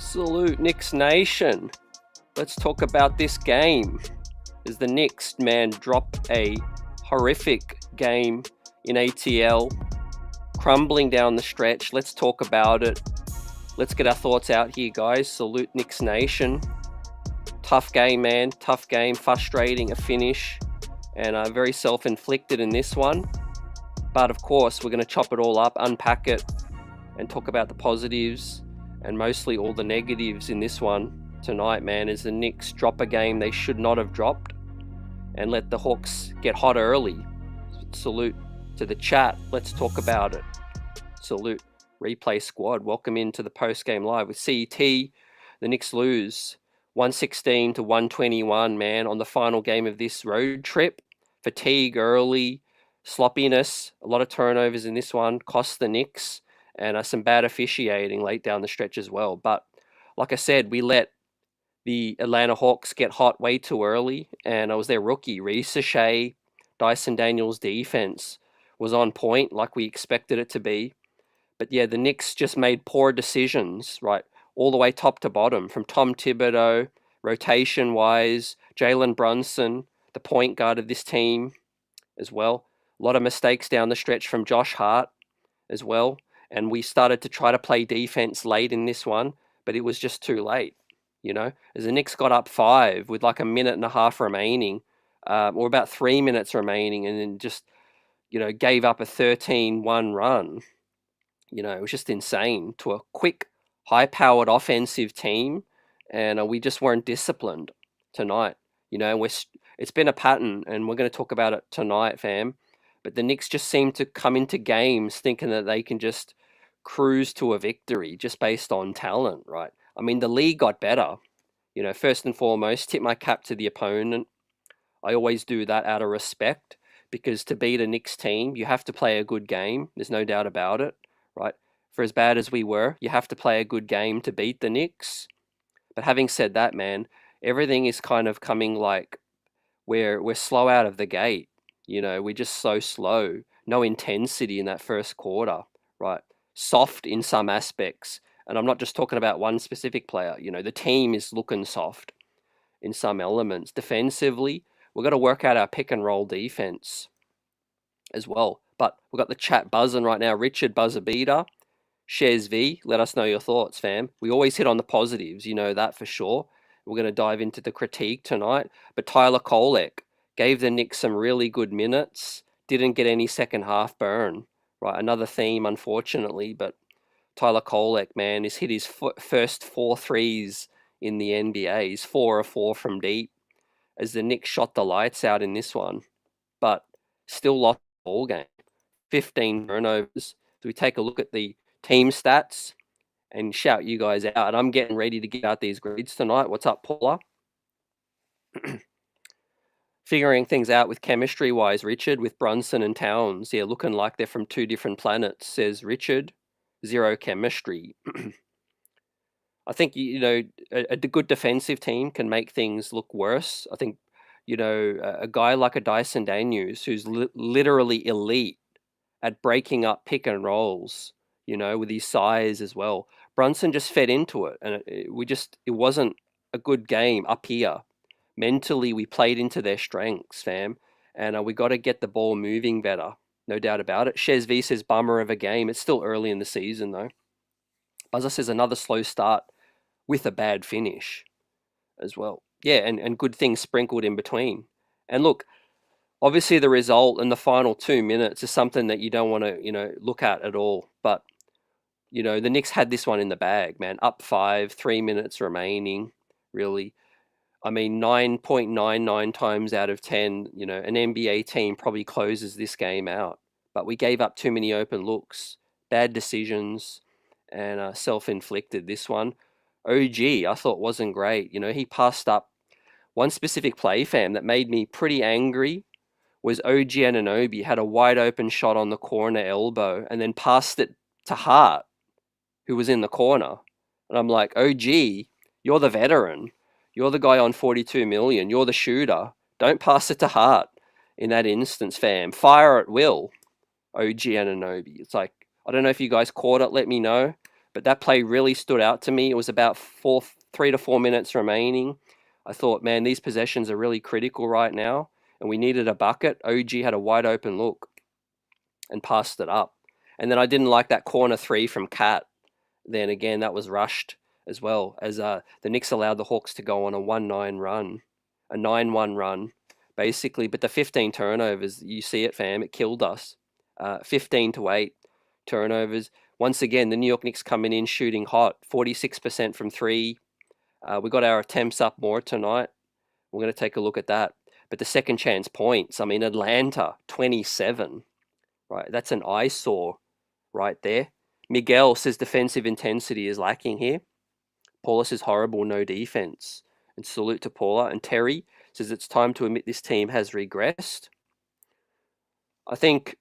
Salute Knicks Nation. Let's talk about this game. As the Knicks, man, drop a horrific game in ATL, crumbling down the stretch. Let's talk about it. Let's get our thoughts out here, guys. Salute Knicks Nation. Tough game, man. Tough game. Frustrating, a finish. And very self-inflicted in this one. But of course, we're going to chop it all up, unpack it, and talk about the positives and mostly all the negatives in this one tonight, man, as the Knicks drop a game they should not have dropped and let the Hawks get hot early. Salute to the chat. Let's talk about it. Salute Replay Squad. Welcome into the post-game live with CET. The Knicks lose 116 to 121, man, on the final game of this road trip. Fatigue early, sloppiness, a lot of turnovers in this one, cost the Knicks, and some bad officiating late down the stretch as well. But like I said, we let the Atlanta Hawks get hot way too early, and it was their rookie, Reece Shea, Dyson Daniels' defense was on point like we expected it to be. But yeah, the Knicks just made poor decisions, right, all the way top to bottom, from Tom Thibodeau, rotation-wise, Jalen Brunson, the point guard of this team as well. A lot of mistakes down the stretch from Josh Hart as well. And we started to try to play defense late in this one, but it was just too late, you know. As the Knicks got up 5 with like a minute and a half remaining, or about 3 minutes remaining, and then just, you know, gave up a 13-1 run. You know, it was just insane to a quick, high-powered offensive team, and we just weren't disciplined tonight. You know, it's been a pattern, and we're going to talk about it tonight, fam. But the Knicks just seem to come into games thinking that they can just cruise to a victory just based on talent, right? I mean, the league got better. You know, first and foremost, tip my cap to the opponent. I always do that out of respect, because to beat a Knicks team, you have to play a good game. There's no doubt about it, right? For as bad as we were, you have to play a good game to beat the Knicks. But having said that, man, everything is kind of coming like we're slow out of the gate. You know, we're just so slow. No intensity in that first quarter, right? Soft in some aspects. And I'm not just talking about one specific player. You know, the team is looking soft in some elements. Defensively, we've got to work out our pick and roll defense as well. But we've got the chat buzzing right now. Richard Buzzer Beater, Shez V, let us know your thoughts, fam. We always hit on the positives, you know that for sure. We're going to dive into the critique tonight. But Tyler Kolek gave the Knicks some really good minutes. Didn't get any second half burn. Right, another theme, unfortunately. But Tyler Kolek, man, has hit his first 4 threes in the NBA. He's 4 of 4 from deep, as the Knicks shot the lights out in this one. But still lost the ball game. 15 turnovers. So we take a look at the team stats and shout you guys out. And I'm getting ready to give out these grades tonight. What's up, Paula? Figuring things out with chemistry-wise, Richard, with Brunson and Towns. Yeah, looking like they're from 2 different planets, says Richard. 0 chemistry. I think, you know, a good defensive team can make things look worse. I think, you know, a guy like a Dyson Daniels, who's literally elite at breaking up pick and rolls, you know, with his size as well. Brunson just fed into it, and it wasn't a good game up here. Mentally, we played into their strengths, fam, and we got to get the ball moving better, no doubt about it. Shez V says bummer of a game. It's still early in the season, though. Buzzer says another slow start with a bad finish as well. Yeah, and good things sprinkled in between. And look, obviously the result in the final 2 minutes is something that you don't want to, you know, look at all. But, you know, the Knicks had this one in the bag, man. Up 5, 3 minutes remaining, really. I mean, 9.99 times out of 10, you know, an NBA team probably closes this game out. But we gave up too many open looks, bad decisions, and self-inflicted this one. OG, I thought wasn't great. You know, he passed up one specific play, fam, that made me pretty angry. Was OG Anunoby had a wide open shot on the corner elbow and then passed it to Hart, who was in the corner. And I'm like, OG, you're the veteran. You're the guy on 42 million. You're the shooter. Don't pass it to Hart in that instance, fam. Fire at will, OG Anunoby. It's like, I don't know if you guys caught it. Let me know. But that play really stood out to me. It was about 3 to 4 minutes remaining. I thought, man, these possessions are really critical right now, and we needed a bucket. OG had a wide open look and passed it up. And then I didn't like that corner three from Cat. Then again, that was rushed as well, as the Knicks allowed the Hawks to go on a 1-9 run, a 9-1 run, basically. But the 15 turnovers, you see it, fam, it killed us. 15-8 turnovers. Once again, the New York Knicks coming in shooting hot, 46% from three. We got our attempts up more tonight. We're going to take a look at that. But the second chance points, I mean, Atlanta, 27. Right, that's an eyesore right there. Miguel says defensive intensity is lacking here. Paula says horrible, no defense. And salute to Paula. And Terry says it's time to admit this team has regressed. I think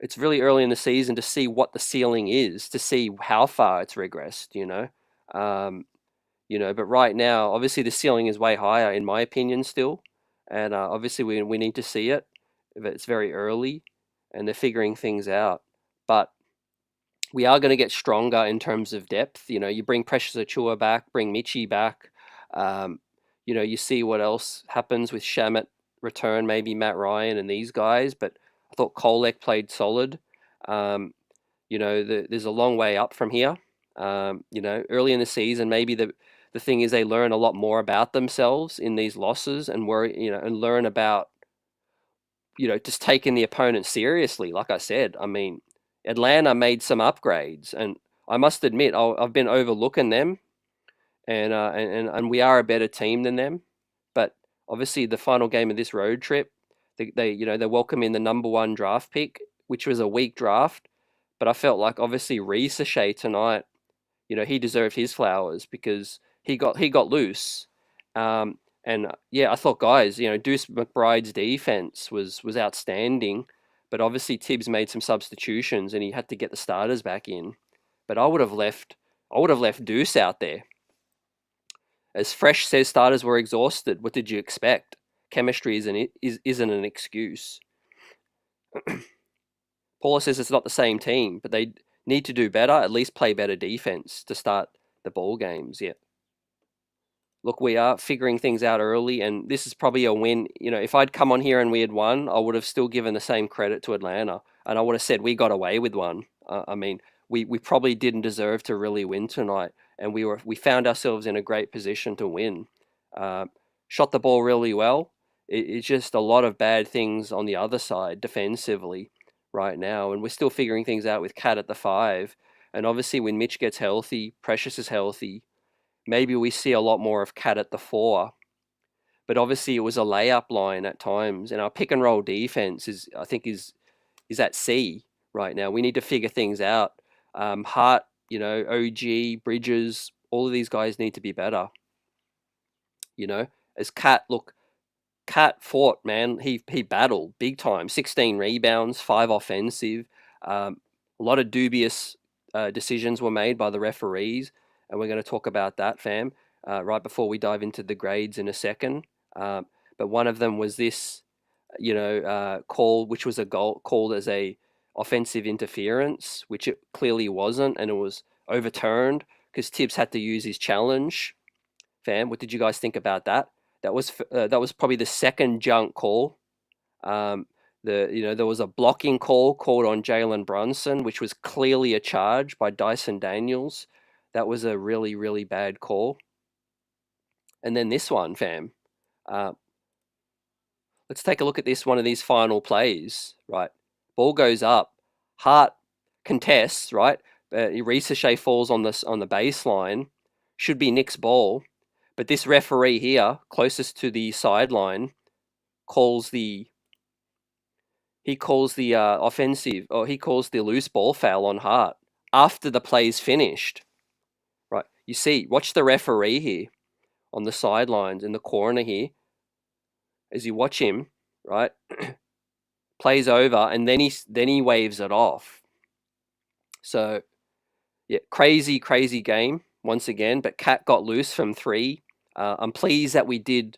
it's really early in the season to see what the ceiling is, to see how far it's regressed, but right now, obviously the ceiling is way higher in my opinion still. And obviously we need to see it, but it's very early and they're figuring things out. But we are going to get stronger in terms of depth. You bring Precious Achua back, bring Michi back. You see what else happens with Shamet return, maybe Matt Ryan and these guys. But I thought Kolek played solid. There's a long way up from here. Early in the season, maybe the thing is they learn a lot more about themselves in these losses and learn about, just taking the opponent seriously. Like I said, I mean, Atlanta made some upgrades, and I must admit I've been overlooking them, and we are a better team than them. But obviously, the final game of this road trip, they welcome in the #1 draft pick, which was a weak draft. But I felt like obviously Ricochet tonight, he deserved his flowers because he got loose. I thought, guys, Deuce McBride's defense was outstanding. But obviously Tibbs made some substitutions and he had to get the starters back in. But I would have left Deuce out there. As Fresh says, starters were exhausted. What did you expect? Chemistry isn't an excuse. Paula says it's not the same team, but they need to do better, at least play better defense to start the ball games. Yeah. Look, we are figuring things out early, and this is probably a win. If I'd come on here and we had won, I would have still given the same credit to Atlanta, and I would have said we got away with one. I mean, we probably didn't deserve to really win tonight, and we found ourselves in a great position to win. Shot the ball really well. It's just a lot of bad things on the other side defensively right now, and we're still figuring things out with Cat at the 5, and obviously when Mitch gets healthy, Precious is healthy. Maybe we see a lot more of Cat at the 4, but obviously it was a layup line at times, and our pick and roll defense is at C right now. We need to figure things out. Hart, OG, Bridges, all of these guys need to be better. As Cat fought, man. He battled big time. 16 rebounds, 5 offensive. A lot of dubious decisions were made by the referees, and we're going to talk about that, fam, right before we dive into the grades in a second. But one of them was this, call, which was a goal called as a offensive interference, which it clearly wasn't, and it was overturned because Tibbs had to use his challenge. Fam, what did you guys think about that? That was probably the second junk call. There was a blocking call called on Jalen Brunson, which was clearly a charge by Dyson Daniels. That was a really, really bad call. And then this one, fam. Let's take a look at one of these final plays, right? Ball goes up. Hart contests, right? Ricochet falls on the baseline. Should be Knicks' ball. But this referee here, closest to the sideline, calls the offensive, or he calls the loose ball foul on Hart after the play's finished. Right? You see, watch the referee here on the sidelines in the corner here. As you watch him, right, plays over, and then he waves it off. So, yeah, crazy game once again. But Cat got loose from 3. I'm pleased that we did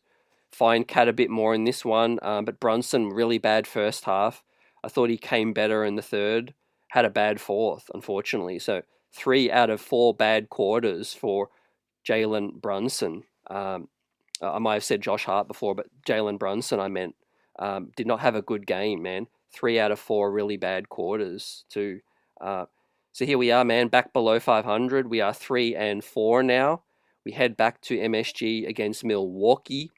find Cat a bit more in this one, but Brunson, really bad first half. I thought he came better in the third. Had a bad fourth, unfortunately. So 3 out of 4 bad quarters for Jalen Brunson. I might have said Josh Hart before, but Jalen Brunson, I meant, did not have a good game, man. 3 out of 4 really bad quarters, too. So here we are, man, back below 500. We are 3-4 now. We head back to MSG against Milwaukee,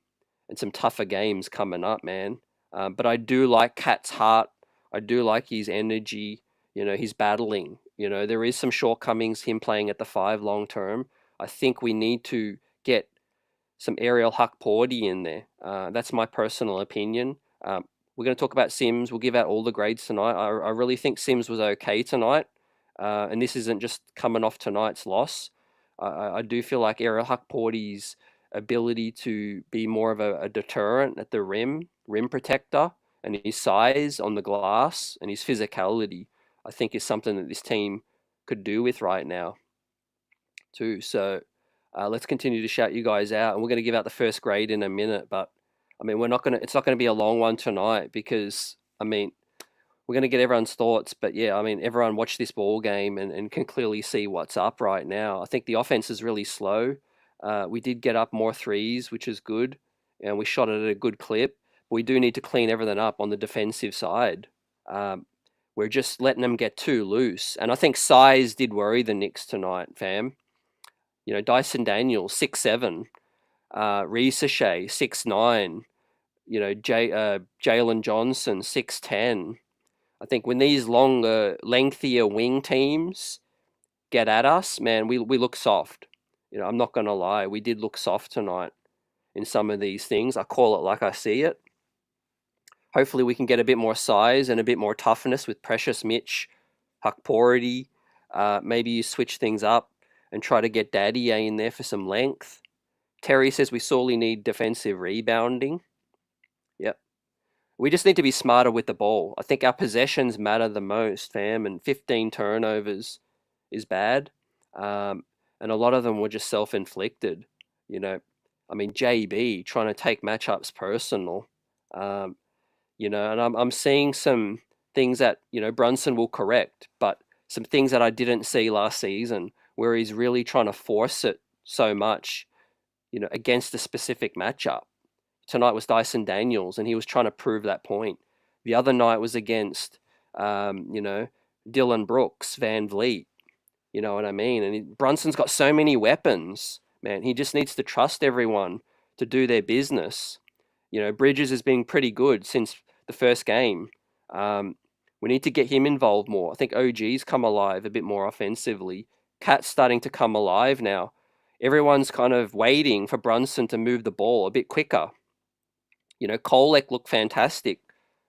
and some tougher games coming up, man. But I do like Cat's heart. I do like his energy. He's battling. There is some shortcomings, him playing at the 5 long term. I think we need to get some Ariel Hukporti in there. That's my personal opinion. We're going to talk about Sims. We'll give out all the grades tonight. I really think Sims was okay tonight. And this isn't just coming off tonight's loss. I do feel like Ariel Hukporti's ability to be more of a deterrent at the rim protector, and his size on the glass and his physicality, I think, is something that this team could do with right now, too. So let's continue to shout you guys out, and we're going to give out the first grade in a minute. But I mean, it's not going to be a long one tonight, because I mean, we're going to get everyone's thoughts. But yeah, I mean, everyone watched this ball game and can clearly see what's up right now. I think the offense is really slow. We did get up more threes, which is good, and we shot it at a good clip. We do need to clean everything up on the defensive side. We're just letting them get too loose, and I think size did worry the Knicks tonight, fam. Dyson Daniels 6'7", Reese Shea 6'9", Jalen Johnson 6'10". I think when these longer, lengthier wing teams get at us, man, we look soft. I'm not going to lie. We did look soft tonight in some of these things. I call it like I see it. Hopefully we can get a bit more size and a bit more toughness with Precious Mitch, Hukporti. Maybe you switch things up and try to get Daddy in there for some length. Terry says we sorely need defensive rebounding. Yep. We just need to be smarter with the ball. I think our possessions matter the most, fam, and 15 turnovers is bad. And a lot of them were just self-inflicted. I mean, JB trying to take matchups personal. And I'm seeing some things that, Brunson will correct, but some things that I didn't see last season, where he's really trying to force it so much, against a specific matchup. Tonight was Dyson Daniels, and he was trying to prove that point. The other night was against, Dylan Brooks, Van Vliet. You know what I mean? And Brunson's got so many weapons, man. He just needs to trust everyone to do their business. Bridges has been pretty good since the first game. We need to get him involved more. I think OG's come alive a bit more offensively. Cat's starting to come alive now. Everyone's kind of waiting for Brunson to move the ball a bit quicker. Kolek looked fantastic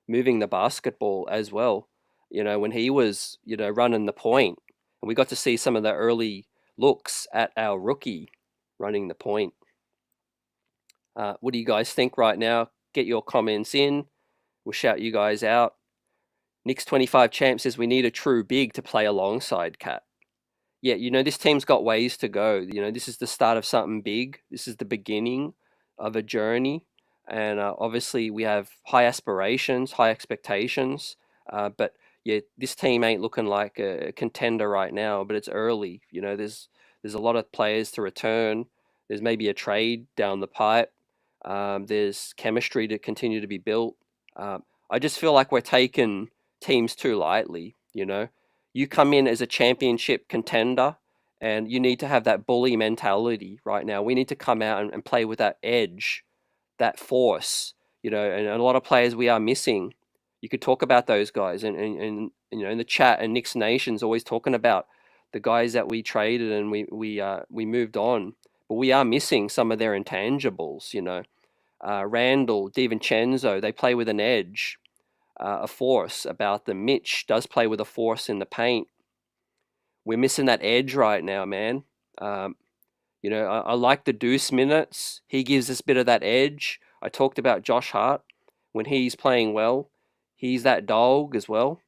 moving the basketball as well, when he was, running the point. And we got to see some of the early looks at our rookie running the point. What do you guys think right now? Get your comments in. We'll shout you guys out. Knicks 25 Champ says we need a true big to play alongside Cat. Yeah, this team's got ways to go. This is the start of something big. This is the beginning of a journey. And obviously we have high aspirations, high expectations. But yeah, this team ain't looking like a contender right now, but it's early. There's a lot of players to return. There's maybe a trade down the pipe. There's chemistry to continue to be built. I just feel like we're taking teams too lightly. You come in as a championship contender, and you need to have that bully mentality right now. We need to come out and play with that edge, that force, and a lot of players we are missing. You could talk about those guys, and in the chat, and Knicks Nation's always talking about the guys that we traded and we moved on, but we are missing some of their intangibles. Randall, DiVincenzo, they play with an edge, a force about them. Mitch does play with a force in the paint. We're missing that edge right now, man. I like the Deuce minutes. He gives us a bit of that edge. I talked about Josh Hart. When he's playing well, he's that dog as well.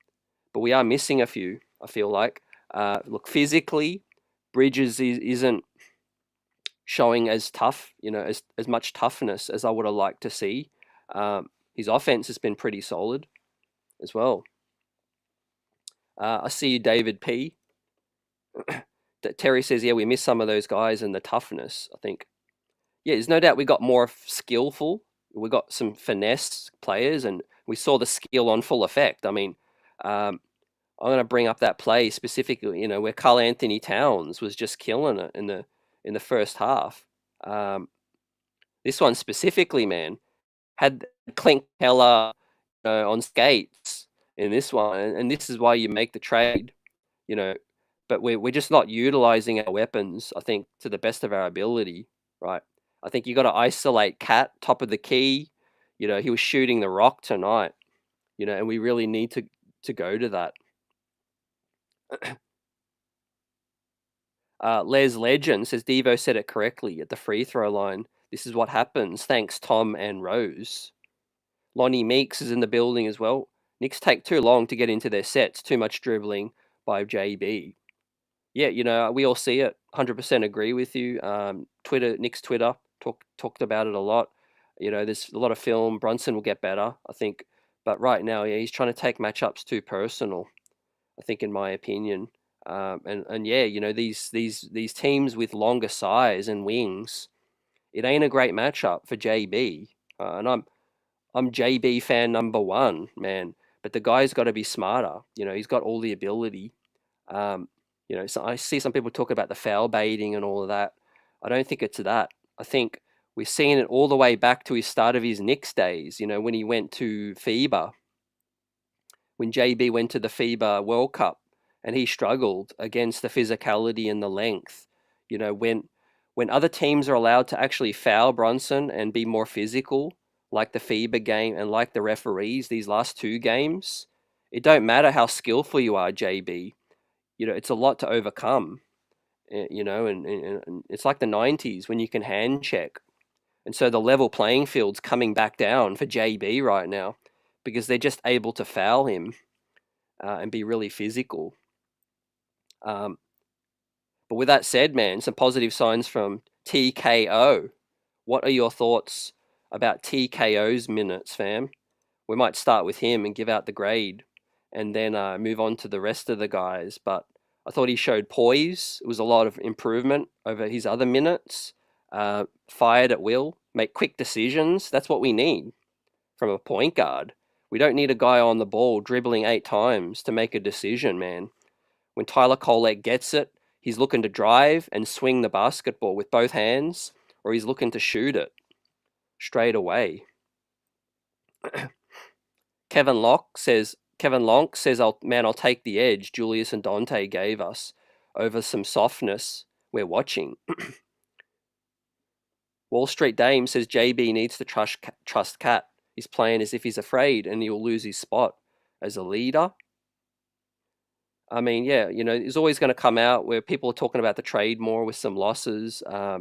But we are missing a few, I feel like. Look, physically, Bridges isn't showing as tough, as much toughness as I would have liked to see. His offense has been pretty solid as well. I see you, David P. Terry says, yeah, we miss some of those guys and the toughness. I think, yeah, there's no doubt we got more skillful. We got some finesse players, and we saw the skill on full effect. I mean, I'm going to bring up that play specifically, where Karl Anthony Towns was just killing it in the first half. This one specifically, man, had Clint Keller on skates in this one, and this is why you make the trade, you know. But we're just not utilizing our weapons, I think, to the best of our ability, right? I think you got to isolate Cat top of the key. He was shooting the rock tonight, and we really need to go to that. Les Legend says Devo said it correctly at the free throw line. This is what happens. Thanks, Tom and Rose. Lonnie Meeks is in the building as well. Knicks take too long to get into their sets. Too much dribbling by JB. Yeah, we all see it. 100% agree with you. Knicks Twitter talked about it a lot. There's a lot of film. Brunson will get better, I think. But right now, yeah, he's trying to take matchups too personal, I think, in my opinion. And yeah, these teams with longer size and wings, it ain't a great matchup for JB. And I'm JB fan number one, man. But the guy's got to be smarter. He's got all the ability. So I see some people talk about the foul baiting and all of that. I don't think it's that. I think we've seen it all the way back to his start of his Knicks days. When he went to FIBA, when JB went to the FIBA World Cup, and he struggled against the physicality and the length. When other teams are allowed to actually foul Brunson and be more physical, like the FIBA game and like the referees these last two games, it don't matter how skillful you are, JB. It's a lot to overcome. And it's like the 90s when you can hand check. And so the level playing field's coming back down for JB right now because they're just able to foul him and be really physical. But with that said, man, some positive signs from TKO. What are your thoughts about TKO's minutes, fam? We might start with him and give out the grade and then move on to the rest of the guys. But I thought he showed poise. It was a lot of improvement over his other minutes. Fired at will, make quick decisions. That's what we need from a point guard. We don't need a guy on the ball dribbling 8 times to make a decision, man. When Tyler Kolek gets it, he's looking to drive and swing the basketball with both hands, or he's looking to shoot it straight away. Kevin Lonk says, I'll take the edge Julius and Dante gave us over some softness we're watching. Wall Street Dame says JB needs to trust Cat. He's playing as if he's afraid and he'll lose his spot as a leader. I mean, yeah, it's always going to come out where people are talking about the trade more with some losses. I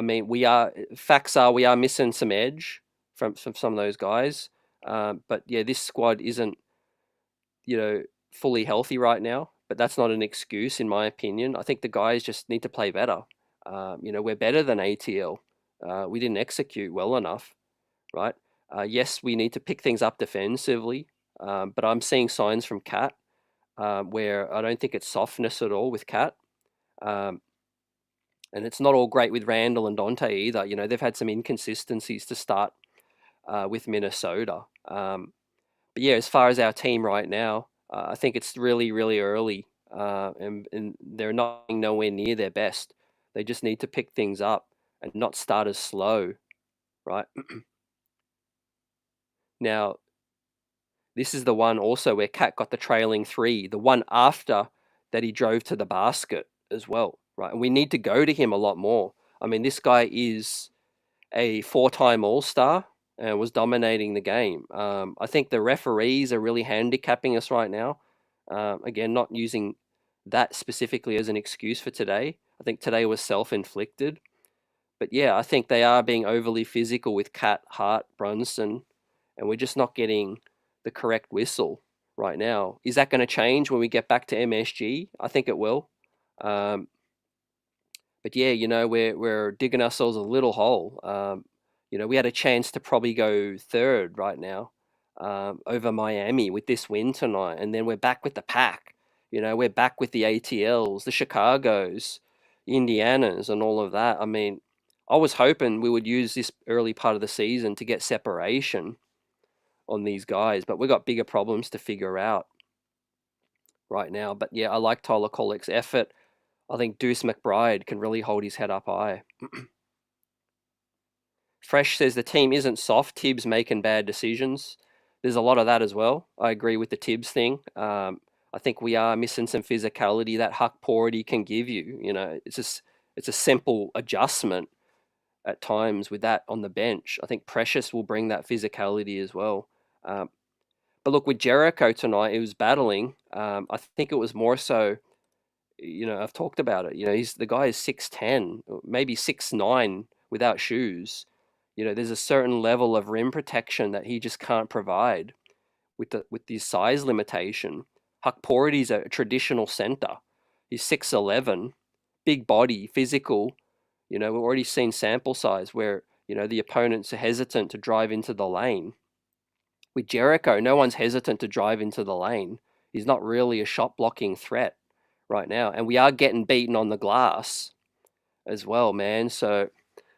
mean, we are missing some edge from some of those guys. But yeah, this squad isn't, fully healthy right now. But that's not an excuse, in my opinion. I think the guys just need to play better. We're better than ATL. We didn't execute well enough, right? Yes, we need to pick things up defensively. But I'm seeing signs from Cat where I don't think it's softness at all with Cat. And it's not all great with Randall and Dante either. They've had some inconsistencies to start with Minnesota. But yeah, as far as our team right now, I think it's really, really early. And they're nowhere near their best. They just need to pick things up and not start as slow, right? Now, this is the one also where Cat got the trailing 3, the one after that he drove to the basket as well, right? And we need to go to him a lot more. I mean, this guy is a 4-time All-Star and was dominating the game. I think the referees are really handicapping us right now. Again, not using that specifically as an excuse for today. I think today was self-inflicted. But yeah, I think they are being overly physical with Cat, Hart, Brunson, and we're just not getting the correct whistle right now. Is that going to change when we get back to MSG? I think it will. But yeah, we're digging ourselves a little hole. We had a chance to probably go third right now over Miami with this win tonight, and then we're back with the pack. You know, we're back with the ATLs, the Chicagos, Indianas, and all of that. I mean, I was hoping we would use this early part of the season to get separation on these guys, but we've got bigger problems to figure out right now. But yeah, I like Tyler Collick's effort. I think Deuce McBride can really hold his head up high. Fresh says the team isn't soft. Tibbs making bad decisions. There's a lot of that as well. I agree with the Tibbs thing. I think we are missing some physicality that Huck Porty can give you. You know, it's a simple adjustment at times with that on the bench. I think Precious will bring that physicality as well. But look, with Jericho tonight, he was battling. I think it was more so, you know, I've talked about it. You know, the guy is 6'10", maybe 6'9" without shoes. You know, there's a certain level of rim protection that he just can't provide with the size limitation. Huck Porty's a traditional center. He's 6'11", big body, physical. You know, we've already seen sample size where, you know, the opponents are hesitant to drive into the lane. With Jericho, no one's hesitant to drive into the lane. He's not really a shot blocking threat right now. And we are getting beaten on the glass as well, man. So,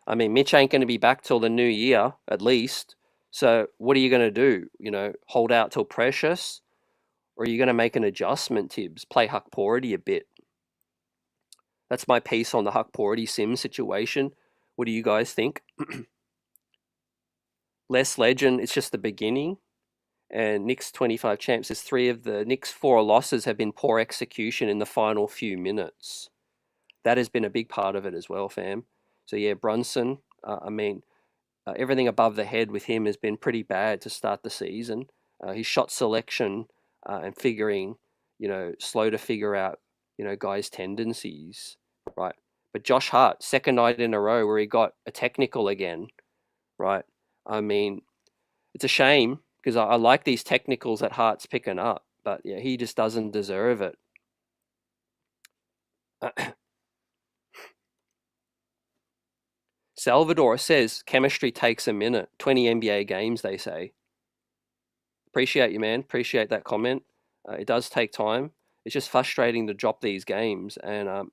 I mean, Mitch ain't going to be back till the new year, at least. So, what are you going to do? You know, hold out till Precious? Or are you going to make an adjustment, Tibbs? Play Huck Porty a bit? That's my piece on the Huck Porty Sim situation. What do you guys think? Less legend, it's just the beginning. And Knicks 25 champs, there's 3 of the Knicks 4 losses have been poor execution in the final few minutes. That has been a big part of it as well, fam. So yeah, Brunson, everything above the head with him has been pretty bad to start the season. His shot selection and figuring, you know, slow to figure out, you know, guys' tendencies, right? But Josh Hart, second night in a row where he got a technical again, right? I mean, it's a shame because I like these technicals that Hart's picking up, but yeah, he just doesn't deserve it. Salvador says chemistry takes a minute. 20 NBA games, they say. Appreciate you, man. Appreciate that comment. It does take time. It's just frustrating to drop these games, and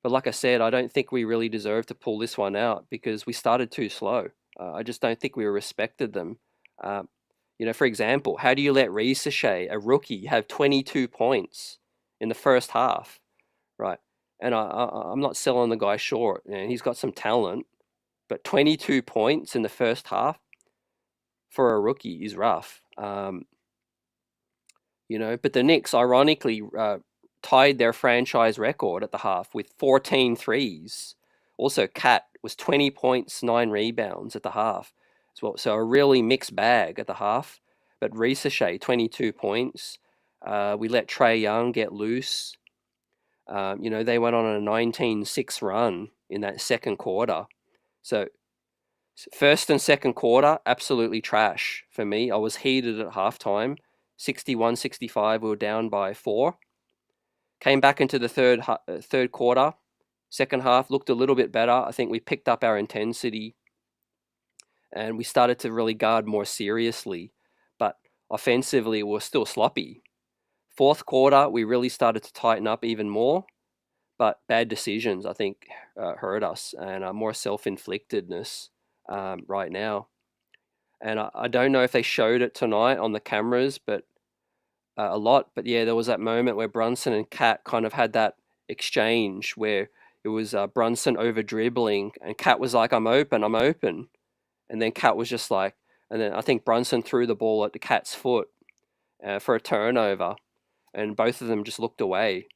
but like I said, I don't think we really deserve to pull this one out because we started too slow. I just don't think we respected them. You know, for example, how do you let Ricochet, a rookie, have 22 points in the first half, right? And I'm not selling the guy short. You know, he's got some talent, but 22 points in the first half for a rookie is rough. You know, but the Knicks, ironically, tied their franchise record at the half with 14 threes. Also, Cat was 20 points, 9 rebounds at the half as well. So a really mixed bag at the half. But Ricochet, 22 points. We let Trae Young get loose. You know, they went on a 19-6 run in that second quarter. So first and second quarter, absolutely trash for me. I was heated at halftime. 61-65, we were down by 4. Came back into the third quarter. Second half looked a little bit better. I think we picked up our intensity and we started to really guard more seriously. But offensively, we're still sloppy. Fourth quarter, we really started to tighten up even more. But bad decisions, I think, hurt us, and more self-inflictedness right now. And I don't know if they showed it tonight on the cameras, but a lot. But yeah, there was that moment where Brunson and Cat kind of had that exchange where it was Brunson over dribbling, and Cat was like, "I'm open, I'm open," and then Cat was just like, and then I think Brunson threw the ball at the Cat's foot for a turnover, and both of them just looked away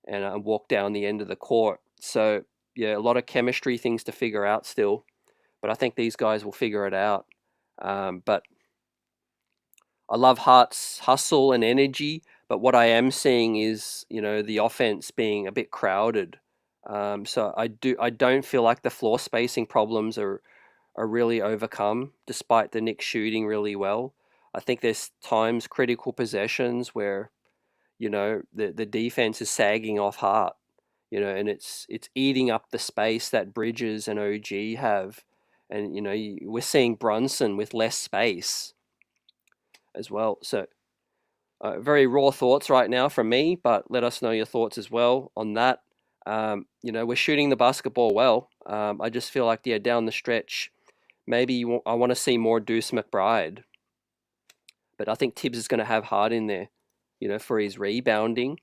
and walked down the end of the court. So yeah, a lot of chemistry things to figure out still, but I think these guys will figure it out. But I love Hart's hustle and energy, but what I am seeing is, you know, the offense being a bit crowded. So I don't feel like the floor spacing problems are really overcome, despite the Knicks shooting really well. I think there's times, critical possessions where, you know, the defense is sagging off Hart, you know, and it's eating up the space that Bridges and OG have, and you know, we're seeing Brunson with less space as well. So Very raw thoughts right now from me, but let us know your thoughts as well on that. We're shooting the basketball well. I just feel like, yeah, down the stretch, maybe I want to see more Deuce McBride. But I think Tibbs is going to have Hart in there, for his rebounding.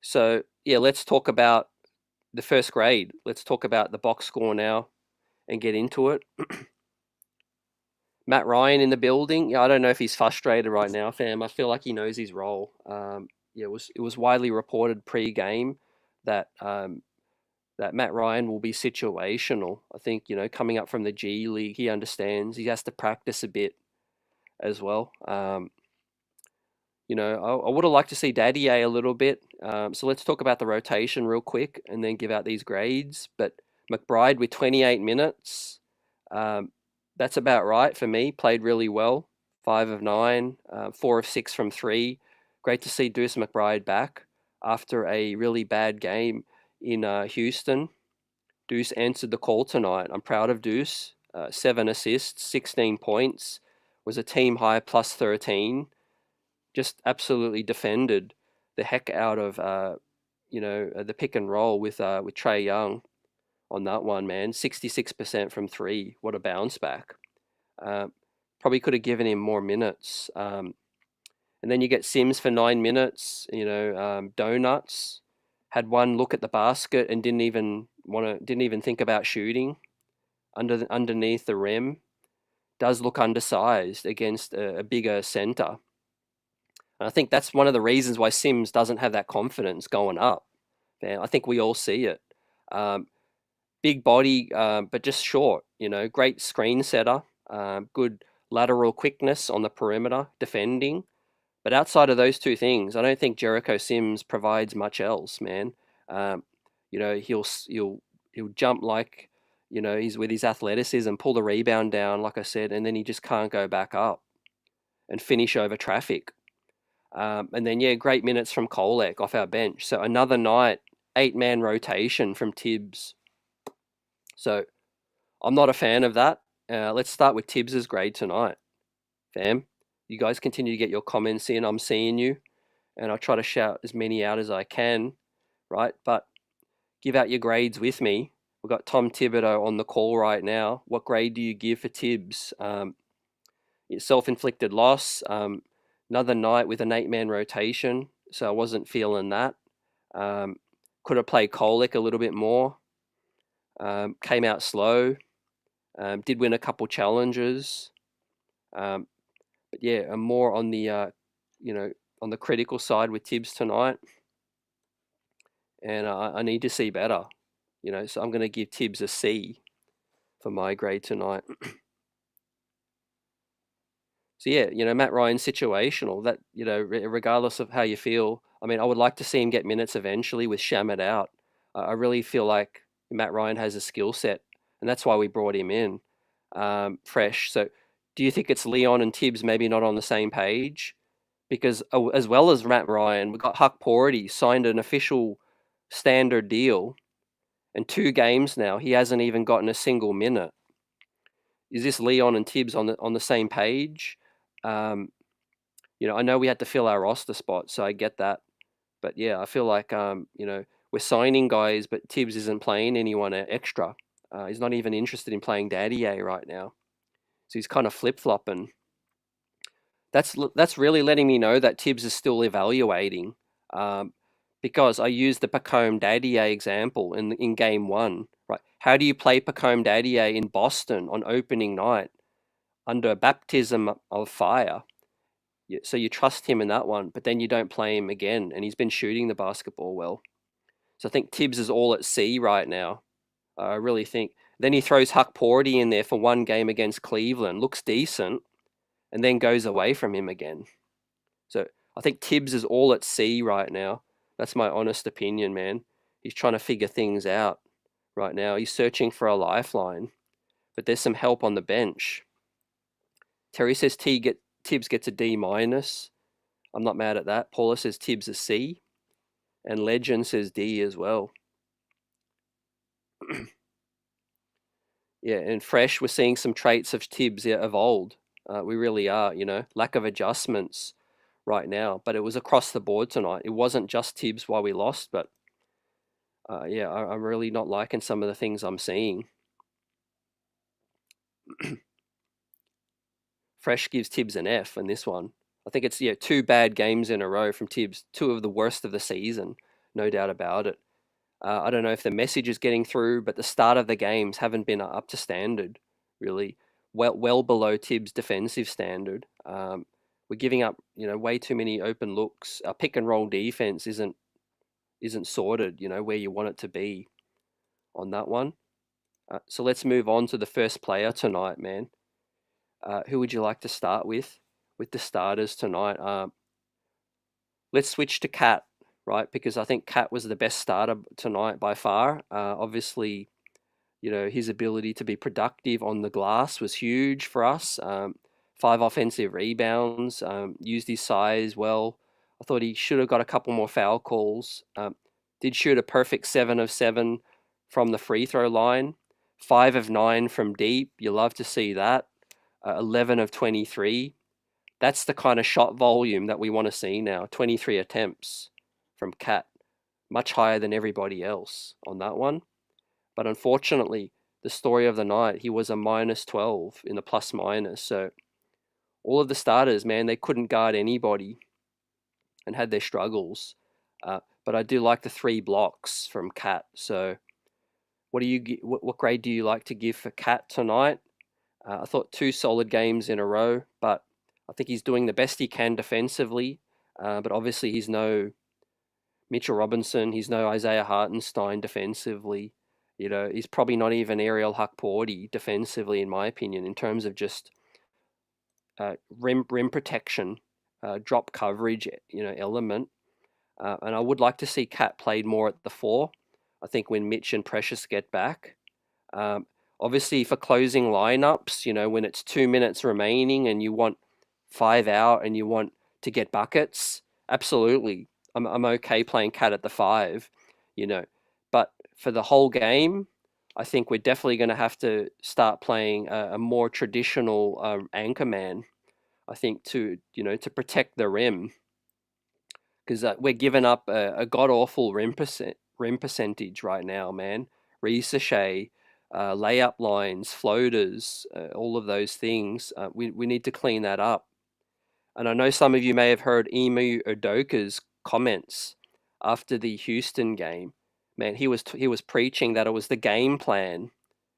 So, yeah, let's talk about the first grade. Let's talk about the box score now and get into it. Matt Ryan in the building. Yeah, I don't know if he's frustrated right now, fam. I feel like he knows his role. Yeah, it was widely reported pre-game that that Matt Ryan will be situational. I think, coming up from the G League, he understands. He has to practice a bit as well. I would have liked to see Daddy A little bit. So let's talk about the rotation real quick and then give out these grades. But McBride with 28 minutes, that's about right for me. Played really well. 5 of 9, 4 of 6 from 3. Great to see Deuce McBride back after a really bad game in Houston. Deuce answered the call tonight. I'm proud of Deuce. 7 assists, 16 points. Was a team high plus 13. Just absolutely defended the heck out of the pick and roll with Trae Young on that one, man. 66% from 3. What a bounce back. Probably could have given him more minutes. And then you get Sims for 9 minutes. Donuts had one look at the basket and didn't even think about shooting underneath the rim. Does look undersized against a bigger center. And I think that's one of the reasons why Sims doesn't have that confidence going up. And I think we all see it. Big body, but just short. Great screen setter. Good lateral quickness on the perimeter, defending. But outside of those two things, I don't think Jericho Sims provides much else, man. He'll jump like, he's with his athleticism, pull the rebound down, like I said, and then he just can't go back up and finish over traffic. And then, yeah, great minutes from Kolek off our bench. So another night, 8-man rotation from Tibbs. So I'm not a fan of that. Let's start with Tibbs's grade tonight, fam. You guys continue to get your comments in. I'm seeing you. And I'll try to shout as many out as I can, right? But give out your grades with me. We've got Tom Thibodeau on the call right now. What grade do you give for Tibbs? Self-inflicted loss. Another night with an 8-man rotation, so I wasn't feeling that. Could have played Kolek a little bit more. Came out slow. Did win a couple challenges. But yeah, I'm more on the on the critical side with Tibbs tonight, and I need to see better. So I'm going to give Tibbs a C for my grade tonight. So yeah, Matt Ryan's situational. That regardless of how you feel, I mean, I would like to see him get minutes eventually with Shamet out. I really feel like Matt Ryan has a skill set, and that's why we brought him in fresh. So, do you think it's Leon and Tibbs maybe not on the same page? Because as well as Matt Ryan, we got Huck Porty signed an official standard deal, and 2 games now he hasn't even gotten a single minute. Is this Leon and Tibbs on the same page? I know we had to fill our roster spot, so I get that. But yeah, I feel like we're signing guys, but Tibbs isn't playing anyone extra. He's not even interested in playing Daddy A right now, so he's kind of flip flopping. That's really letting me know that Tibbs is still evaluating, because I used the Pacome Daddy A example in game 1. Right? How do you play Pacome Daddy A in Boston on opening night under baptism of fire? So you trust him in that one, but then you don't play him again, and he's been shooting the basketball well. So I think Tibbs is all at sea right now. I really think. Then he throws Huck Porty in there for 1 game against Cleveland, looks decent, and then goes away from him again. So I think Tibbs is all at sea right now. That's my honest opinion, man. He's trying to figure things out right now. He's searching for a lifeline, but there's some help on the bench. Terry says Tibbs gets a D-. I'm not mad at that. Paula says Tibbs a C. And Legend says D as well. Yeah, and Fresh, we're seeing some traits of Tibbs of old. We really are, lack of adjustments right now. But it was across the board tonight. It wasn't just Tibbs why we lost, but yeah, I'm really not liking some of the things I'm seeing. Fresh gives Tibbs an F in this one. I think it's 2 bad games in a row from Tibbs, 2 of the worst of the season, no doubt about it. I don't know if the message is getting through, but the start of the games haven't been up to standard, really. Well below Tibbs' defensive standard. We're giving up, way too many open looks. Our pick and roll defense isn't sorted, where you want it to be on that one. So let's move on to the first player tonight, man. Who would you like to start with the starters tonight? Let's switch to Cat, right? Because I think Cat was the best starter tonight by far. Obviously, his ability to be productive on the glass was huge for us. 5 offensive rebounds, used his size well. I thought he should have got a couple more foul calls. Did shoot a perfect 7 of 7 from the free throw line. 5 of 9 from deep. You love to see that. 11 of 23. That's the kind of shot volume that we want to see now. 23 attempts from Cat. Much higher than everybody else on that one. But unfortunately, the story of the night, he was a -12 in the plus minus. So all of the starters, man, they couldn't guard anybody and had their struggles. But I do like the 3 blocks from Cat. So what grade do you like to give for Cat tonight? I thought 2 solid games in a row, but I think he's doing the best he can defensively. But obviously he's no Mitchell Robinson, he's no Isaiah Hartenstein defensively. He's probably not even Ariel Hukporti defensively, in my opinion, in terms of just rim protection, drop coverage, element. And I would like to see Cat played more at the 4. I think when Mitch and Precious get back. Obviously, for closing lineups, when it's 2 minutes remaining and you want 5 out and you want to get buckets, absolutely. I'm okay playing Cat at the 5, But for the whole game, I think we're definitely going to have to start playing a more traditional anchor man. I think to protect the rim, because we're giving up a god awful rim percentage right now, man. Resachet, layup lines, floaters, all of those things. We need to clean that up. And I know some of you may have heard Emu Udoka's comments after the Houston game. Man, he was preaching that it was the game plan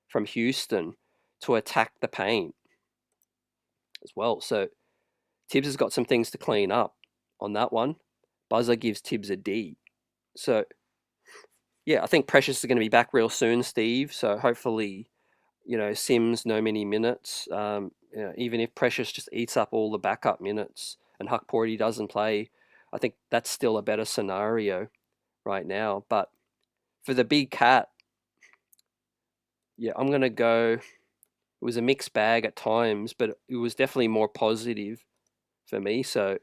from Houston to attack the paint as well. So Tibbs has got some things to clean up on that one. Buzzer gives Tibbs a D. So yeah, I think Precious is going to be back real soon, Steve. So hopefully, Sims no many minutes. Even if Precious just eats up all the backup minutes and Hukporti doesn't play, I think that's still a better scenario right now. But for the big Cat, yeah, I'm going to go. It was a mixed bag at times, but it was definitely more positive for me. So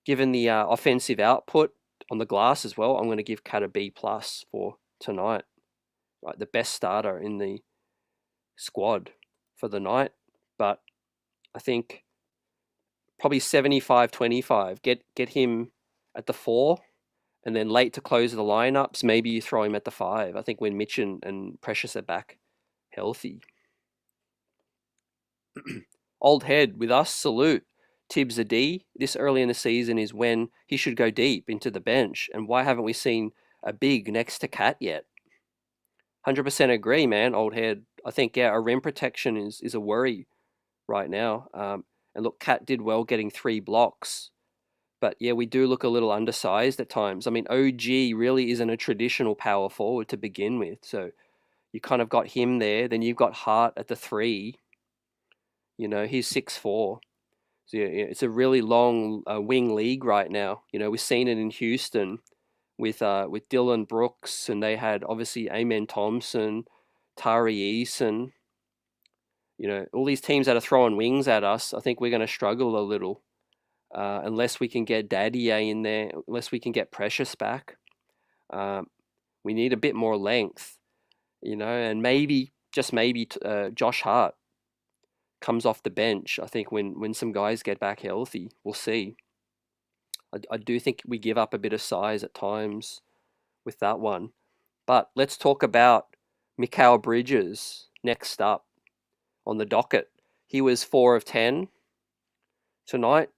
given the offensive output on the glass as well, I'm going to give Cat a B+ for tonight. Right, the best starter in the squad for the night. But I think probably 75-25. Get him at the 4, and then late to close the lineups, maybe you throw him at the 5. I think when Mitch and Precious are back healthy. Old head with us, salute. Tibbs a D. This early in the season is when he should go deep into the bench. And why haven't we seen a big next to Cat yet? 100% agree, man, old head. I think, our rim protection is a worry right now. And look, Cat did well getting 3 blocks. But yeah, we do look a little undersized at times. I mean, OG really isn't a traditional power forward to begin with. So you kind of got him there. Then you've got Hart at the 3. He's 6'4". So yeah, it's a really long wing league right now. We've seen it in Houston with Dylan Brooks, and they had obviously Amen Thompson, Tari Eason. All these teams that are throwing wings at us. I think we're going to struggle a little unless we can get Dadier in there, unless we can get Precious back. We need a bit more length, and maybe, just maybe, Josh Hart comes off the bench. I think when some guys get back healthy, we'll see. I do think we give up a bit of size at times with that one. But let's talk about Mikal Bridges next up on the docket. He was 4 of 10 tonight.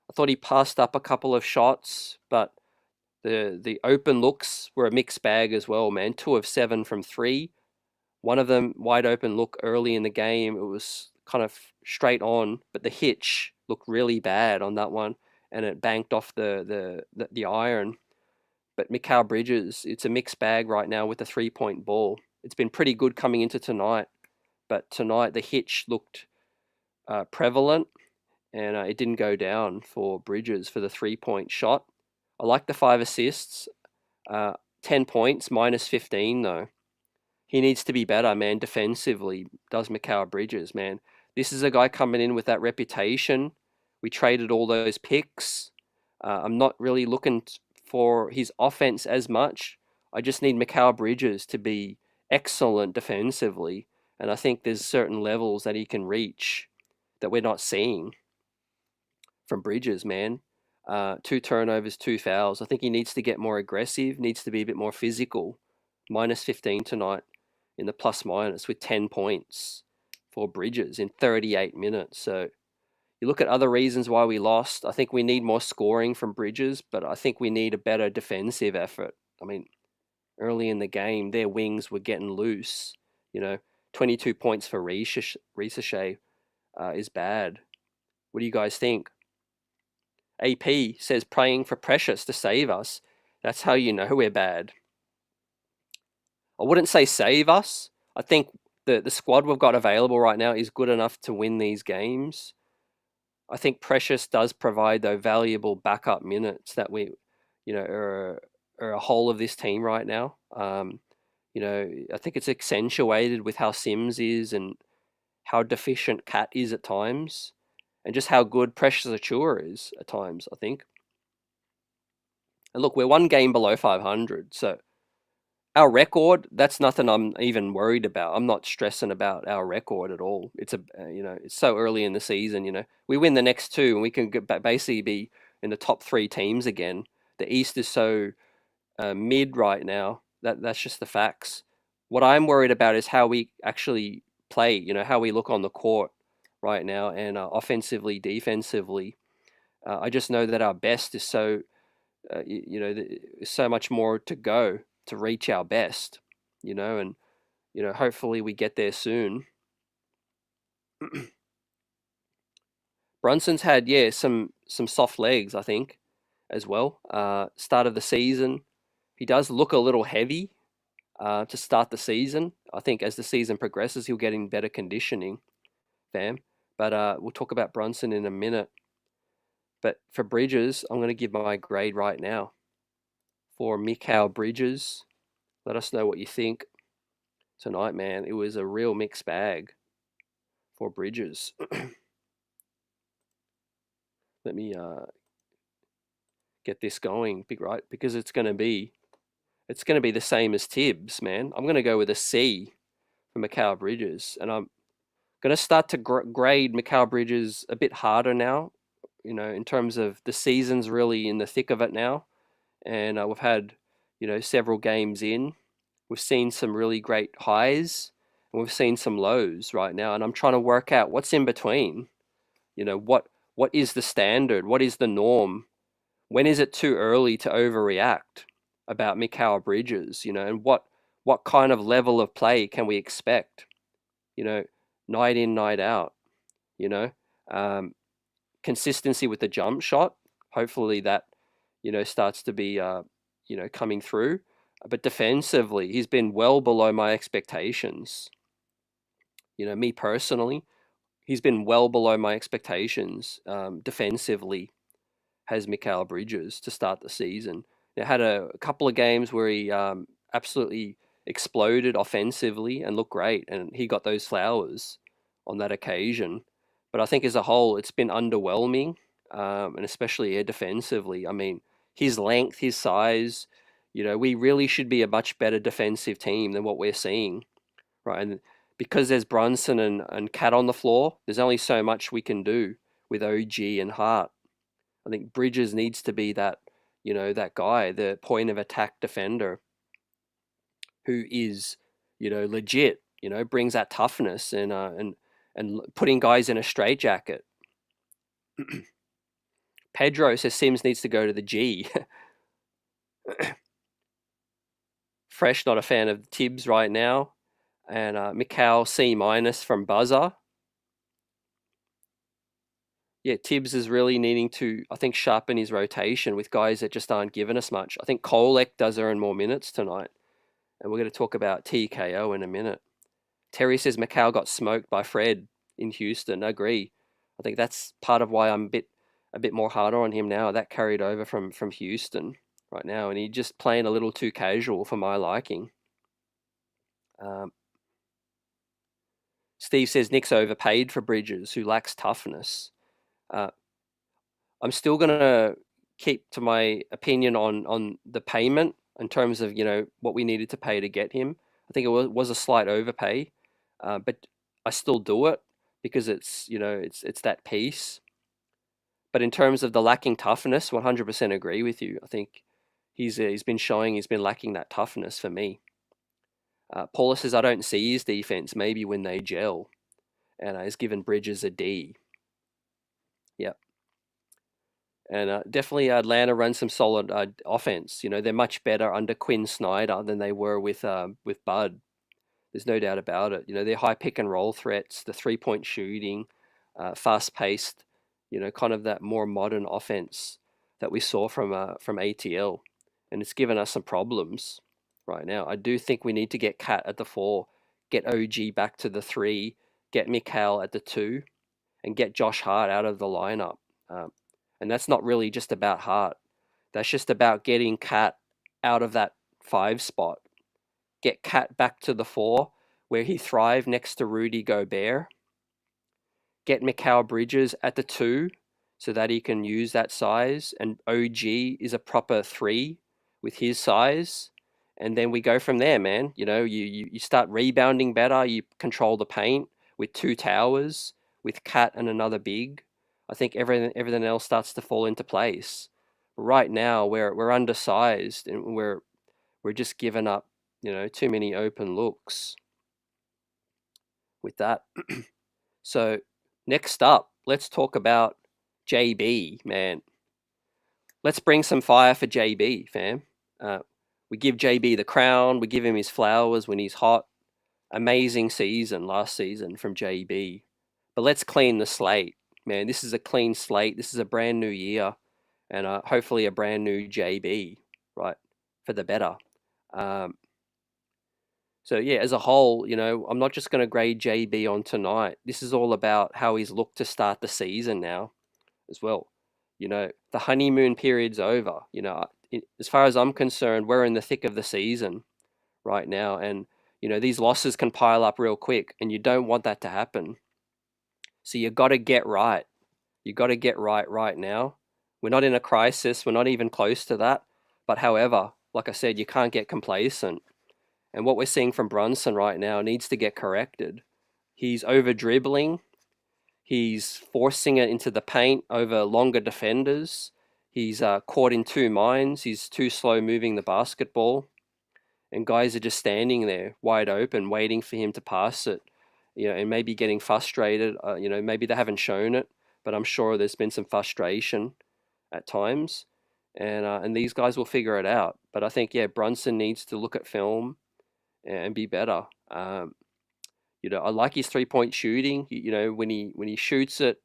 I thought he passed up a couple of shots, but the open looks were a mixed bag as well, man. 2 of 7 from 3. One of them wide open look early in the game. It was kind of straight on, but the hitch looked really bad on that one, and it banked off the iron. But Mikal Bridges, it's a mixed bag right now with the 3-point ball. It's been pretty good coming into tonight, but tonight the hitch looked prevalent, and it didn't go down for Bridges for the 3-point shot. I like the 5 assists, 10 points, minus 15 though. He needs to be better, man, defensively, does Mikal Bridges, man. This is a guy coming in with that reputation. We traded all those picks. I'm not really looking for his offense as much. I just need Mikal Bridges to be excellent defensively, and I think there's certain levels that he can reach that we're not seeing from Bridges, man. 2 turnovers, 2 fouls. I think he needs to get more aggressive, needs to be a bit more physical. Minus 15 tonight in the plus minus with 10 points for Bridges in 38 minutes. So you look at other reasons why we lost. I think we need more scoring from Bridges, but I think we need a better defensive effort. I mean, early in the game, their wings were getting loose. 22 points for Ricochet is bad. What do you guys think? AP says praying for Precious to save us. That's how you know we're bad. I wouldn't say save us. I think the squad we've got available right now is good enough to win these games. I think Precious does provide those valuable backup minutes that we, are a whole of this team right now. I think it's accentuated with how Sims is and how deficient Cat is at times, and just how good Precious Achua is at times, I think. And look, we're 1 game below 500, so our record, that's nothing I'm even worried about. I'm not stressing about our record at all. It's it's so early in the season. We win the next 2 and we can basically be in the top 3 teams again. The East is so mid right now. That's just the facts. What I'm worried about is how we actually play. How we look on the court right now, and offensively, defensively. I just know that our best is so, so much more to go to reach our best, and hopefully we get there soon. Brunson's had some soft legs, I think, as well. Start of the season, he does look a little heavy to start the season. I think as the season progresses, he'll get in better conditioning, fam. But we'll talk about Brunson in a minute. But for Bridges, I'm going to give my grade right now. For Mikal Bridges, let us know what you think tonight, man. It was a real mixed bag for Bridges. Let me get this going, right? Because it's going to be the same as Tibbs, man. I'm going to go with a C for Mikal Bridges, and I'm going to start to grade Mikal Bridges a bit harder now. In terms of the season's really in the thick of it now, and we've had several games in. We've seen some really great highs, and we've seen some lows right now, and I'm trying to work out what's in between. What is the standard? What is the norm? When is it too early to overreact about Mikal Bridges? And what kind of level of play can we expect? Night in, night out. Consistency with the jump shot. Hopefully that starts to be coming through. But defensively, he's been well below my expectations. Me personally, he's been well below my expectations defensively, has Mikal Bridges to start the season. He had a couple of games where he absolutely exploded offensively and looked great, and he got those flowers on that occasion. But I think as a whole, it's been underwhelming, and especially defensively. I mean, his length, his size, we really should be a much better defensive team than what we're seeing, right? And because there's Brunson and Cat on the floor, there's only so much we can do with OG and Hart. I think Bridges needs to be that, that guy, the point of attack defender who is, legit, brings that toughness and putting guys in a straitjacket. Pedro says Sims needs to go to the G. Fresh, not a fan of Tibbs right now. And Mikal C- from Buzzer. Yeah, Tibbs is really needing to, I think, sharpen his rotation with guys that just aren't giving us much. I think Kolek does earn more minutes tonight. And we're going to talk about TKO in a minute. Terry says Mikal got smoked by Fred in Houston. I agree. I think that's part of why I'm a bit more harder on him now. That carried over from Houston right now, and he's just playing a little too casual for my liking. Steve says Knicks overpaid for Bridges, who lacks toughness. I'm still going to keep to my opinion on the payment in terms of, what we needed to pay to get him. I think it was a slight overpay, but I still do it because it's, it's that piece. But in terms of the lacking toughness, 100% agree with you. I think he's been showing he's been lacking that toughness for me. Paula says, I don't see his defense, maybe when they gel. And he's given Bridges a D. Yep. And definitely Atlanta runs some solid offense. They're much better under Quinn Snyder than they were with Bud. There's no doubt about it. Their high pick and roll threats, the 3-point shooting, fast paced, kind of that more modern offense that we saw from ATL. And it's given us some problems right now. I do think we need to get Cat at the 4, get OG back to the 3, get Mikal at the 2, and get Josh Hart out of the lineup. And that's not really just about Hart. That's just about getting Cat out of that 5 spot. Get Cat back to the 4, where he thrived next to Rudy Gobert. Get Mikal Bridges at the 2, so that he can use that size. And OG is a proper 3 with his size. And then we go from there, man. You start rebounding better. You control the paint with 2 towers, with Cat and another big. I think everything else starts to fall into place. Right now, we're undersized and we're just giving up, too many open looks with that. So next up, let's talk about JB, man. Let's bring some fire for JB, fam. We give JB the crown. We give him his flowers when he's hot. Amazing season last season from JB. But let's clean the slate. Man, this is a clean slate. This is a brand new year, and hopefully a brand new JB, right, for the better. So yeah, as a whole, I'm not just going to grade JB on tonight. This is all about how he's looked to start the season now, as well. The honeymoon period's over. As far as I'm concerned, we're in the thick of the season right now, and these losses can pile up real quick, and you don't want that to happen. So you got to get right. You got to get right now. We're not in a crisis. We're not even close to that. But however, like I said, you can't get complacent. And what we're seeing from Brunson right now needs to get corrected. He's over dribbling. He's forcing it into the paint over longer defenders. He's caught in 2 minds. He's too slow moving the basketball. And guys are just standing there wide open, waiting for him to pass it. And maybe getting frustrated. Maybe they haven't shown it, but I'm sure there's been some frustration at times. And these guys will figure it out. But I think, Brunson needs to look at film and be better. I like his 3-point shooting. When he shoots it,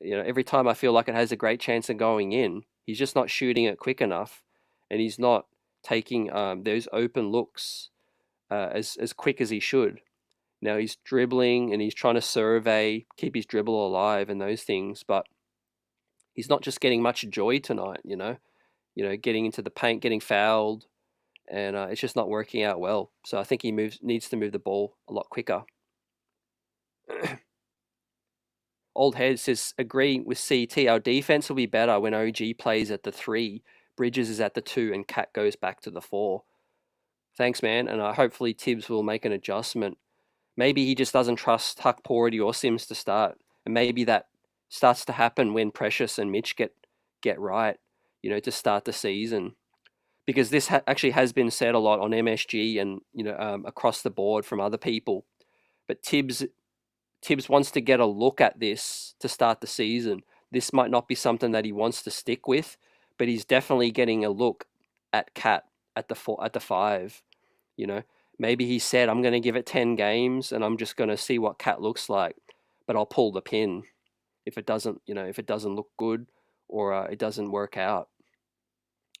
every time I feel like it has a great chance of going in, he's just not shooting it quick enough, and he's not taking those open looks as quick as he should. Now he's dribbling and he's trying to keep his dribble alive and those things, but he's not just getting much joy tonight. Getting into the paint, getting fouled, and it's just not working out well. So I think he needs to move the ball a lot quicker. Old Head says, agree with CT. Our defense will be better when OG plays at the 3, Bridges is at the 2, and Cat goes back to the 4. Thanks, man. And hopefully Tibbs will make an adjustment. maybe he just doesn't trust Huck Porty or Sims to start, and maybe that starts to happen when Precious and Mitch get right, to start the season. Because this actually has been said a lot on MSG and across the board from other people, but Tibbs wants to get a look at this to start the season. This might not be something that he wants to stick with, but he's definitely getting a look at Cat at the 5. Maybe he said, I'm going to give it 10 games and I'm just going to see what Cat looks like, but I'll pull the pin if it doesn't look good or it doesn't work out.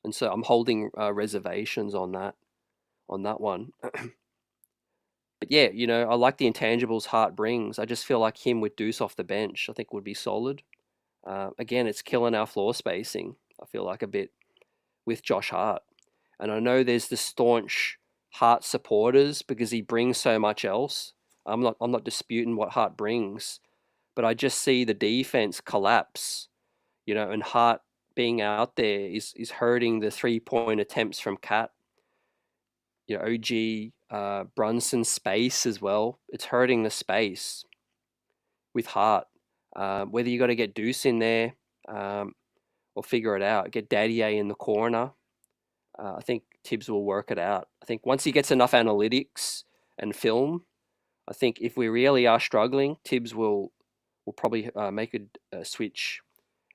And so I'm holding reservations on that one. But yeah, I like the intangibles Hart brings. I just feel like him with Deuce off the bench, I think would be solid. Again, it's killing our floor spacing, I feel like, a bit with Josh Hart. And I know there's the staunch Hart supporters because he brings so much else. I'm not disputing what Hart brings, but I just see the defense collapse, and Hart being out there is hurting the 3-point attempts from Cat. OG, Brunson space as well. It's hurting the space with Hart. Whether you got to get Deuce in there or figure it out, get Dadier in the corner. I think Tibbs will work it out. I think once he gets enough analytics and film, I think if we really are struggling, Tibbs will probably make a switch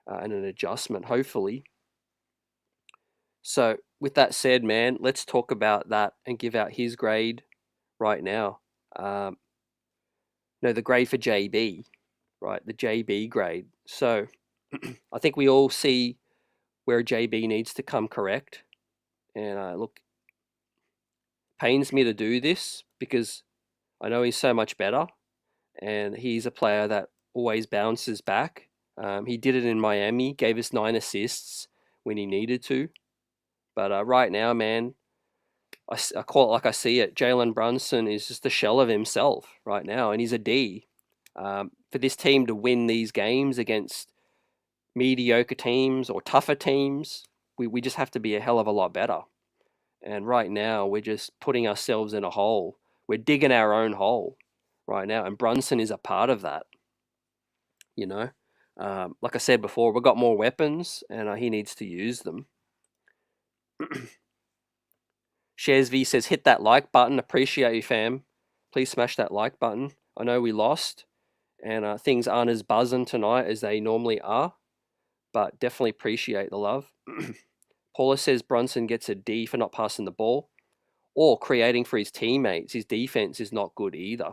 and an adjustment, hopefully. So with that said, man, let's talk about that and give out his grade right now. No, the grade for JB, right? The JB grade. So I think we all see where JB needs to come correct. And look, pains me to do this because I know he's so much better and he's a player that always bounces back. He did it in Miami, gave us 9 assists when he needed to. But right now, man, I call it like I see it. Jalen Brunson is just a shell of himself right now, and he's a D. For this team to win these games against mediocre teams or tougher teams, we just have to be a hell of a lot better. And right now, we're just putting ourselves in a hole. We're digging our own hole right now, and Brunson is a part of that. Like I said before, we've got more weapons, and he needs to use them. Shares V says, hit that like button. Appreciate you, fam. Please smash that like button. I know we lost, and things aren't as buzzing tonight as they normally are, but definitely appreciate the love. Paula says Brunson gets a D for not passing the ball or creating for his teammates. His defense is not good either.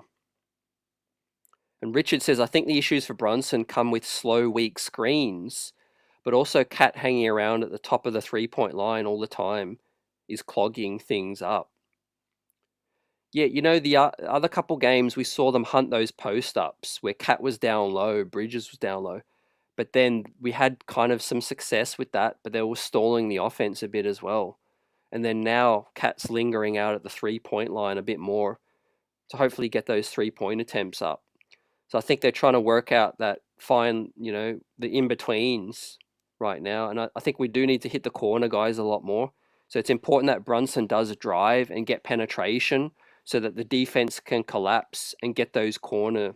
And Richard says, I think the issues for Brunson come with slow, weak screens, but also Cat hanging around at the top of the 3-point line all the time is clogging things up. Yeah, the other couple games we saw them hunt those post-ups where Cat was down low, Bridges was down low. But then we had kind of some success with that, but they were stalling the offense a bit as well. And then now Cat's lingering out at the 3-point line a bit more to hopefully get those 3-point attempts up. So I think they're trying to work out that fine, the in-betweens right now. And I think we do need to hit the corner guys a lot more. So it's important that Brunson does drive and get penetration so that the defense can collapse and get those corner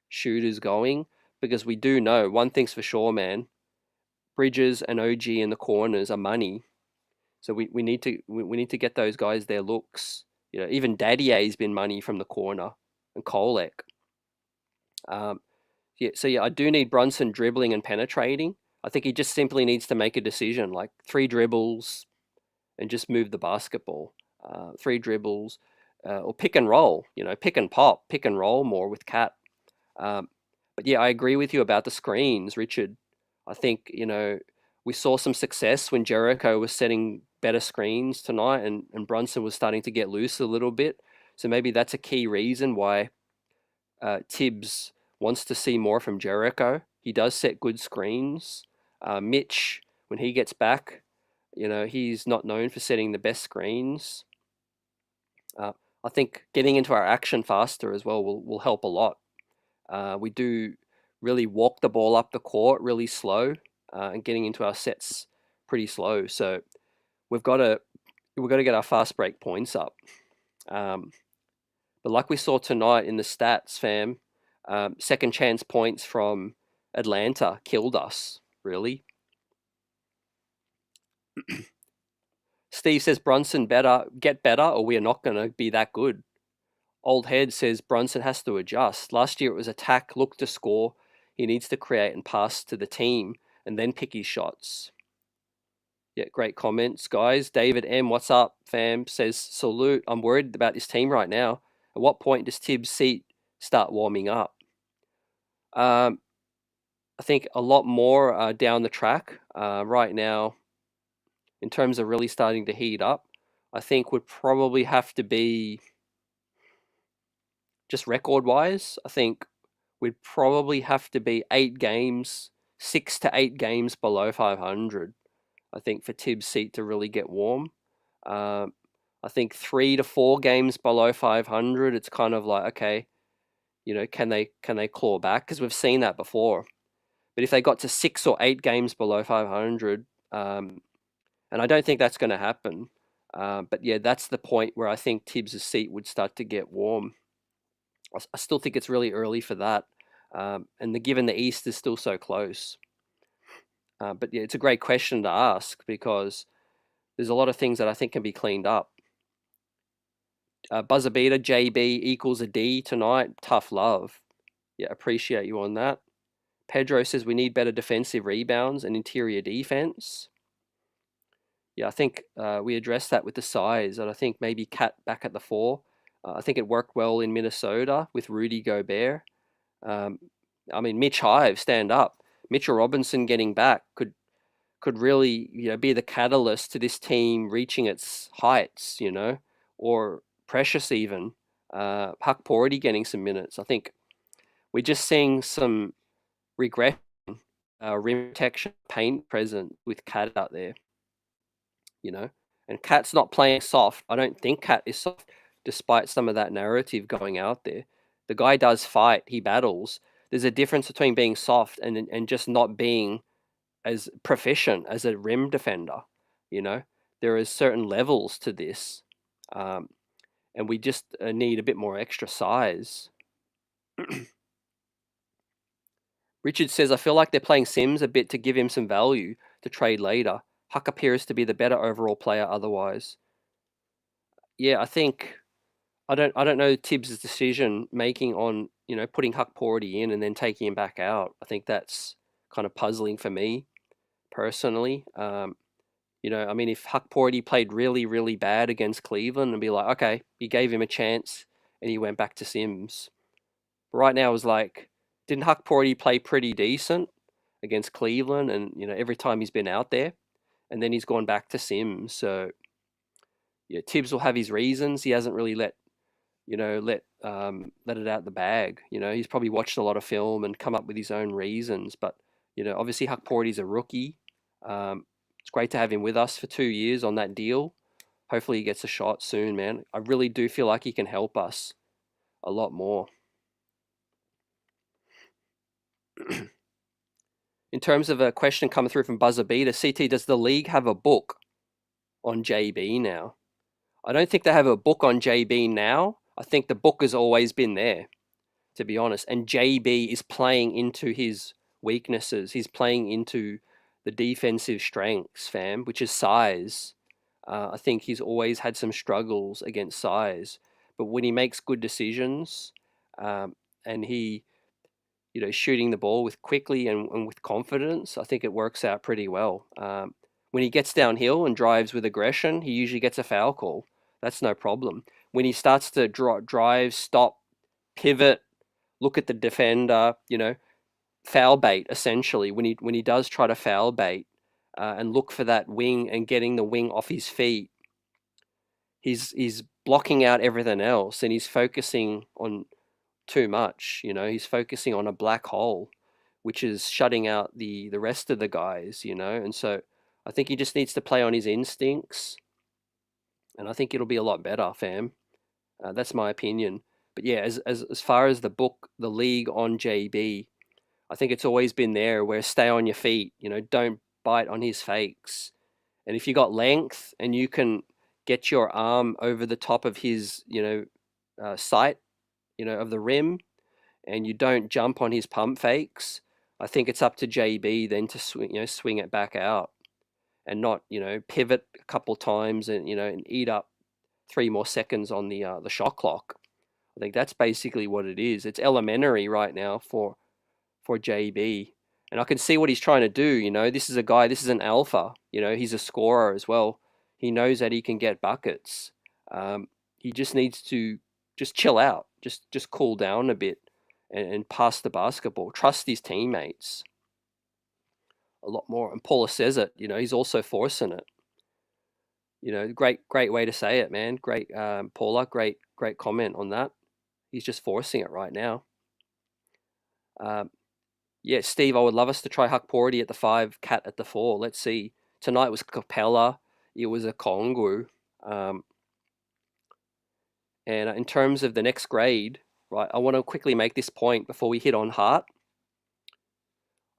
shooters going. Because we do know, one thing's for sure, man, Bridges and OG in the corners are money. So we need to get those guys their looks. Even Dadier's been money from the corner, and Kolek. I do need Brunson dribbling and penetrating. I think he just simply needs to make a decision, like 3 dribbles and just move the basketball. 3 dribbles or pick and roll, pick and pop, pick and roll more with Cat. But yeah, I agree with you about the screens, Richard. I think, we saw some success when Jericho was setting better screens tonight and Brunson was starting to get loose a little bit. So maybe that's a key reason why Tibbs wants to see more from Jericho. He does set good screens. Mitch, when he gets back, he's not known for setting the best screens. I think getting into our action faster as well will help a lot. We do really walk the ball up the court really slow and getting into our sets pretty slow. So we've got to get our fast break points up. But like we saw tonight in the stats, fam, second chance points from Atlanta killed us, really. Steve says Brunson get better, or we are not going to be that good. Old Head says Brunson has to adjust. Last year it was attack, look to score. He needs to create and pass to the team and then pick his shots. Yeah, great comments, guys. David M, what's up, fam? Says, salute. I'm worried about this team right now. At what point does Tibbs' seat start warming up? I think a lot more down the track. Right now, in terms of really starting to heat up, I think would probably have to be, just record-wise, I think we'd probably have to be 8 games, 6 to 8 games below 500, I think, for Tibbs' seat to really get warm. I think 3 to 4 games below 500, it's kind of like, okay, can they claw back? Because we've seen that before. But if they got to 6 or 8 games below 500, and I don't think that's going to happen, but yeah, that's the point where I think Tibbs' seat would start to get warm. I still think it's really early for that, and given the East is still so close. But yeah, it's a great question to ask because there's a lot of things that I think can be cleaned up. Buzzer beater, JB equals a D tonight. Tough love. Yeah, appreciate you on that. Pedro says we need better defensive rebounds and interior defense. Yeah, I think we addressed that with the size, and I think maybe Cat back at the 4. I think it worked well in Minnesota with Rudy Gobert. I mean, Mitch Hive, stand up. Mitchell Robinson getting back could really be the catalyst to this team reaching its heights, or Precious even. Huck already getting some minutes. I think we're just seeing some regression, rim protection, paint present with Cat out there, and Cat's not playing soft. I don't think Cat is soft, despite some of that narrative going out there. The guy does fight, he battles. There's a difference between being soft and just not being as proficient as a rim defender. There is certain levels to this, and we just need a bit more extra size. Richard says, I feel like they're playing Sims a bit to give him some value to trade later. Huck appears to be the better overall player otherwise. Yeah, I think I don't know Tibbs' decision making on putting Huck in and then taking him back out. I think that's kind of puzzling for me personally. I mean, if Huck played really, really bad against Cleveland, and be like, okay, you gave him a chance and he went back to Sims. But right now, it was like, didn't Huck play pretty decent against Cleveland? And, every time he's been out there, and then he's gone back to Sims. So, yeah, Tibbs will have his reasons. He hasn't really let it out the bag. He's probably watched a lot of film and come up with his own reasons. But, obviously Huck is a rookie. It's great to have him with us for 2 years on that deal. Hopefully he gets a shot soon, man. I really do feel like he can help us a lot more. In terms of a question coming through from Buzzer Beater, CT, does the league have a book on JB now? I don't think they have a book on JB now. I think the book has always been there, to be honest. And JB is playing into his weaknesses. He's playing into the defensive strengths, fam, which is size. I think he's always had some struggles against size. But when he makes good decisions, and he, shooting the ball with quickly and with confidence, I think it works out pretty well. When he gets downhill and drives with aggression, he usually gets a foul call. That's no problem. When he starts to drive, stop, pivot, look at the defender, foul bait essentially. When he does try to foul bait and look for that wing and getting the wing off his feet, he's blocking out everything else and he's focusing on too much. He's focusing on a black hole, which is shutting out the rest of the guys. And so I think he just needs to play on his instincts, and I think it'll be a lot better, fam. That's my opinion. But yeah, as far as the league on JB, I think it's always been there where stay on your feet, don't bite on his fakes. And if you got length and you can get your arm over the top of his, sight, of the rim, and you don't jump on his pump fakes, I think it's up to JB then to swing it back out and not, pivot a couple times and, and eat up 3 more seconds on the shot clock. I think that's basically what it is. It's elementary right now for JB. And I can see what he's trying to do. This is a guy, this is an alpha. He's a scorer as well. He knows that he can get buckets. He just needs to just chill out, just cool down a bit and pass the basketball. Trust his teammates a lot more. And Paula says it, he's also forcing it. Great way to say it, man. Great, Paula, great comment on that. He's just forcing it right now. Yeah, Steve, I would love us to try Hakporti at the 5, Cat at the 4. Let's see. Tonight was Capella. It was a Kongu. And in terms of the next grade, right, I want to quickly make this point before we hit on Hart.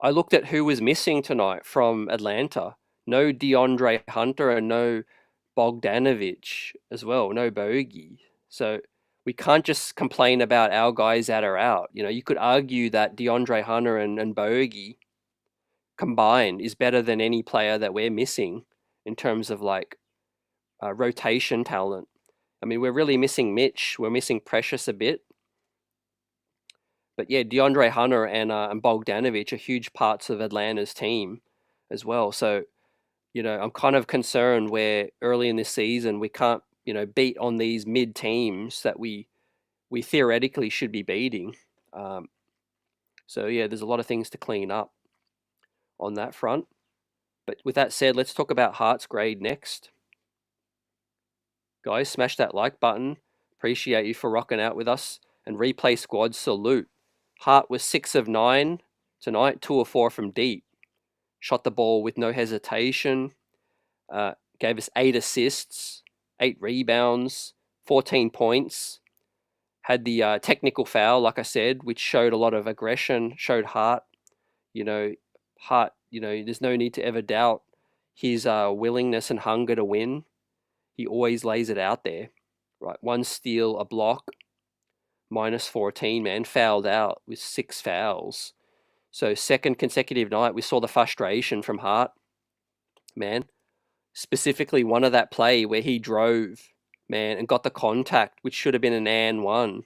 I looked at who was missing tonight from Atlanta. No DeAndre Hunter and no Bogdanovich as well. No Bogey. So we can't just complain about our guys that are out. You could argue that DeAndre Hunter and Bogey combined is better than any player that we're missing in terms of rotation talent. I mean, we're really missing Mitch. We're missing Precious a bit. But yeah, DeAndre Hunter and Bogdanovich are huge parts of Atlanta's team as well. So, I'm kind of concerned where early in this season we can't, beat on these mid teams that we theoretically should be beating. So yeah, there's a lot of things to clean up on that front. But with that said, let's talk about Hart's grade next. Guys, smash that like button. Appreciate you for rocking out with us. And replay squad, salute. Hart was 6 of 9 tonight, 2 of 4 from deep. Shot the ball with no hesitation. Gave us 8 assists, 8 rebounds, 14 points. Had the technical foul, like I said, which showed a lot of aggression, showed Hart. Hart, there's no need to ever doubt his willingness and hunger to win. He always lays it out there, right? 1 steal, a block, minus 14, man, fouled out with 6 fouls. So second consecutive night, we saw the frustration from Hart, man. Specifically one of that play where he drove, man, and got the contact, which should have been an and 1,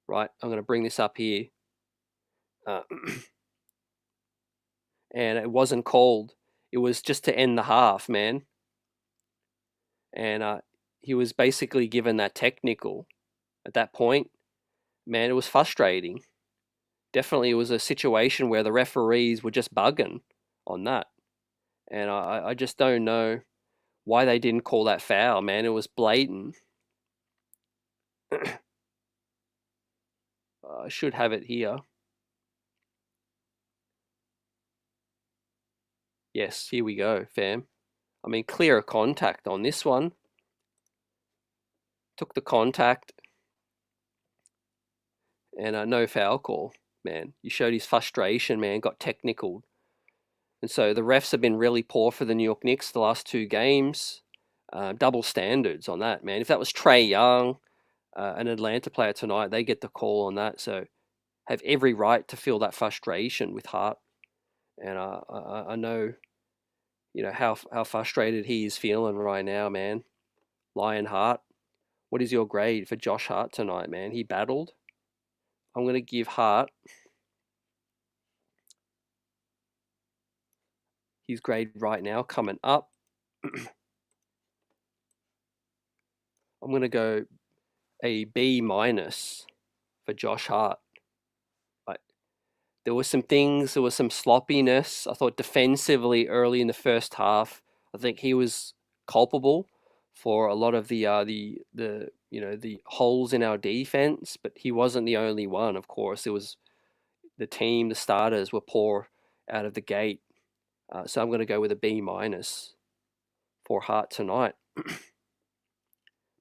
right? I'm going to bring this up here. And it wasn't called. It was just to end the half, man. And he was basically given that technical at that point. Man, it was frustrating. Definitely it was a situation where the referees were just bugging on that. And I just don't know why they didn't call that foul, man. It was blatant. I should have it here. Yes, here we go, fam. I mean, clear contact on this one. Took the contact. And no foul call, man. You showed his frustration, man. Got technicaled. And so the refs have been really poor for the New York Knicks the last 2 games. Double standards on that, man. If that was Trae Young, an Atlanta player tonight, they get the call on that. So have every right to feel that frustration with Hart. And I know, how frustrated he is feeling right now, man. Lion Hart. What is your grade for Josh Hart tonight, man? He battled. I'm going to give Hart his grade right now coming up. I'm going to go a B- for Josh Hart. There were some things, there was some sloppiness. I thought defensively early in the first half, I think he was culpable for a lot of the holes in our defense, but he wasn't the only one, of course. It was the team, the starters were poor out of the gate. So I'm going to go with a B- for Hart tonight.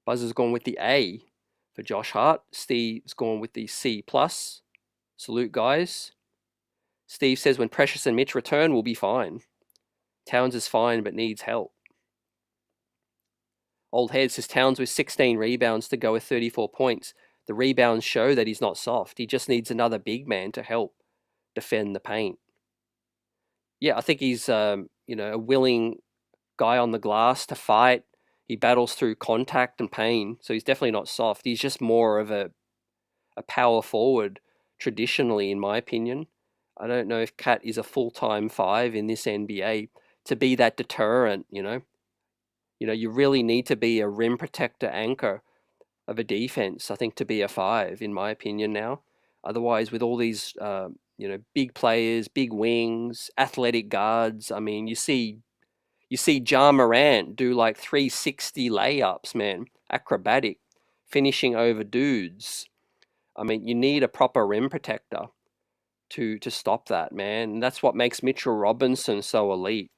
Buzzer's gone with the A for Josh Hart. Steve's gone with the C+. Salute, guys. Steve says when Precious and Mitch return, we'll be fine. Towns is fine, but needs help. Old Head says Towns with 16 rebounds to go with 34 points. the rebounds show that he's not soft. He just needs another big man to help defend the paint. Yeah, I think he's a willing guy on the glass to fight. He battles through contact and pain, so he's definitely not soft. He's just more of a power forward traditionally, in my opinion. I don't know if Cat is a full-time 5 in this NBA to be that deterrent, you really need to be a rim protector anchor of a defense, I think, to be a 5, in my opinion now. Otherwise, with all these, big players, big wings, athletic guards, I mean, you see Ja Morant do like 360 layups, man, acrobatic, finishing over dudes. I mean, you need a proper rim protector to stop that, man. And that's what makes Mitchell Robinson so elite.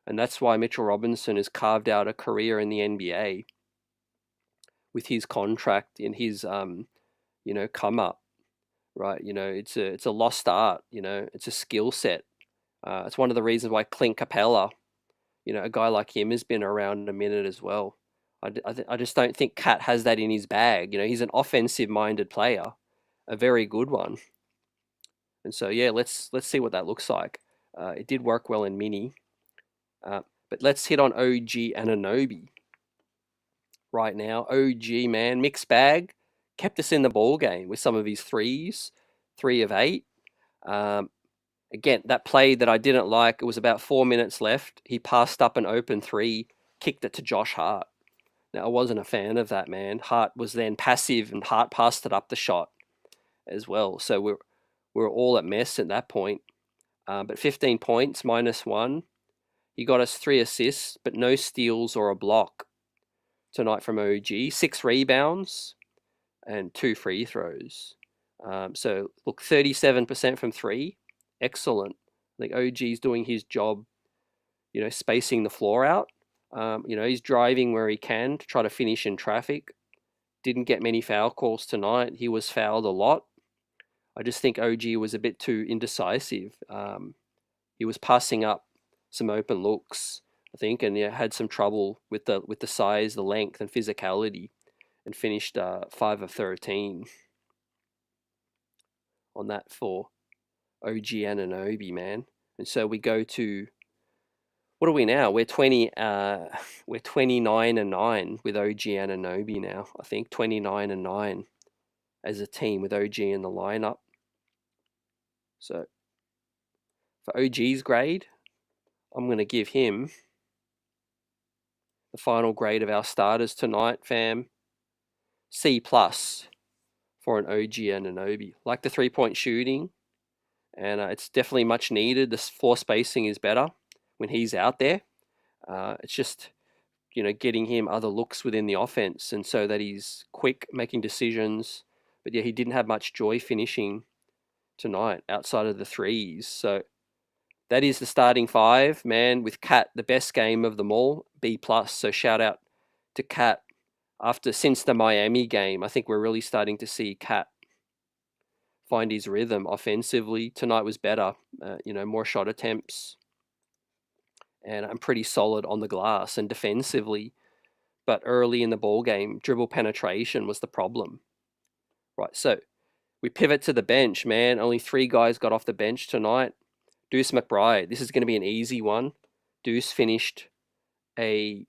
And that's why Mitchell Robinson has carved out a career in the NBA with his contract and his come up, right? It's a lost art. It's a skill set. It's one of the reasons why Clint Capella, a guy like him, has been around a minute as well. I just don't think Cat has that in his bag. He's an offensive-minded player, a very good one. And so, yeah, let's see what that looks like. It did work well in Mini. But let's hit on OG Anunoby right now. OG, man, mixed bag. Kept us in the ball game with some of his threes, 3 of 8. Again, that play that I didn't like, it was about 4 minutes left. He passed up an open 3, kicked it to Josh Hart. Now, I wasn't a fan of that, man. Hart was then passive, and Hart passed it up the shot as well. So we're all at mess at that point. But 15 points, -1. He got us 3 assists, but no steals or a block tonight from OG. 6 rebounds and 2 free throws. So, look, 37% from 3. Excellent. I think OG's doing his job, spacing the floor out. He's driving where he can to try to finish in traffic. Didn't get many foul calls tonight. He was fouled a lot. I just think OG was a bit too indecisive. He was passing up some open looks, I think, and had some trouble with the size, the length, and physicality, and finished 5 of 13 on that for OG Anunoby, man. And so we go to, what are we now? We're 29-9 with OG Anunoby now. I think 29-9 as a team with OG in the lineup. So for OG's grade, I'm going to give him the final grade of our starters tonight, fam. C+ for an OG Anunoby. Like the 3-point shooting, and it's definitely much needed. The floor spacing is better when he's out there. It's just, getting him other looks within the offense, and so that he's quick, making decisions. But yeah, he didn't have much joy finishing tonight outside of the threes. So that is the starting 5, man, with Cat, the best game of them all, B+. So shout out to Cat. Since the Miami game, I think we're really starting to see Cat find his rhythm offensively. Tonight was better, more shot attempts. And I'm pretty solid on the glass and defensively. But early in the ball game, dribble penetration was the problem. Right, so we pivot to the bench, man. Only 3 guys got off the bench tonight. Deuce McBride. This is going to be an easy one. Deuce finished a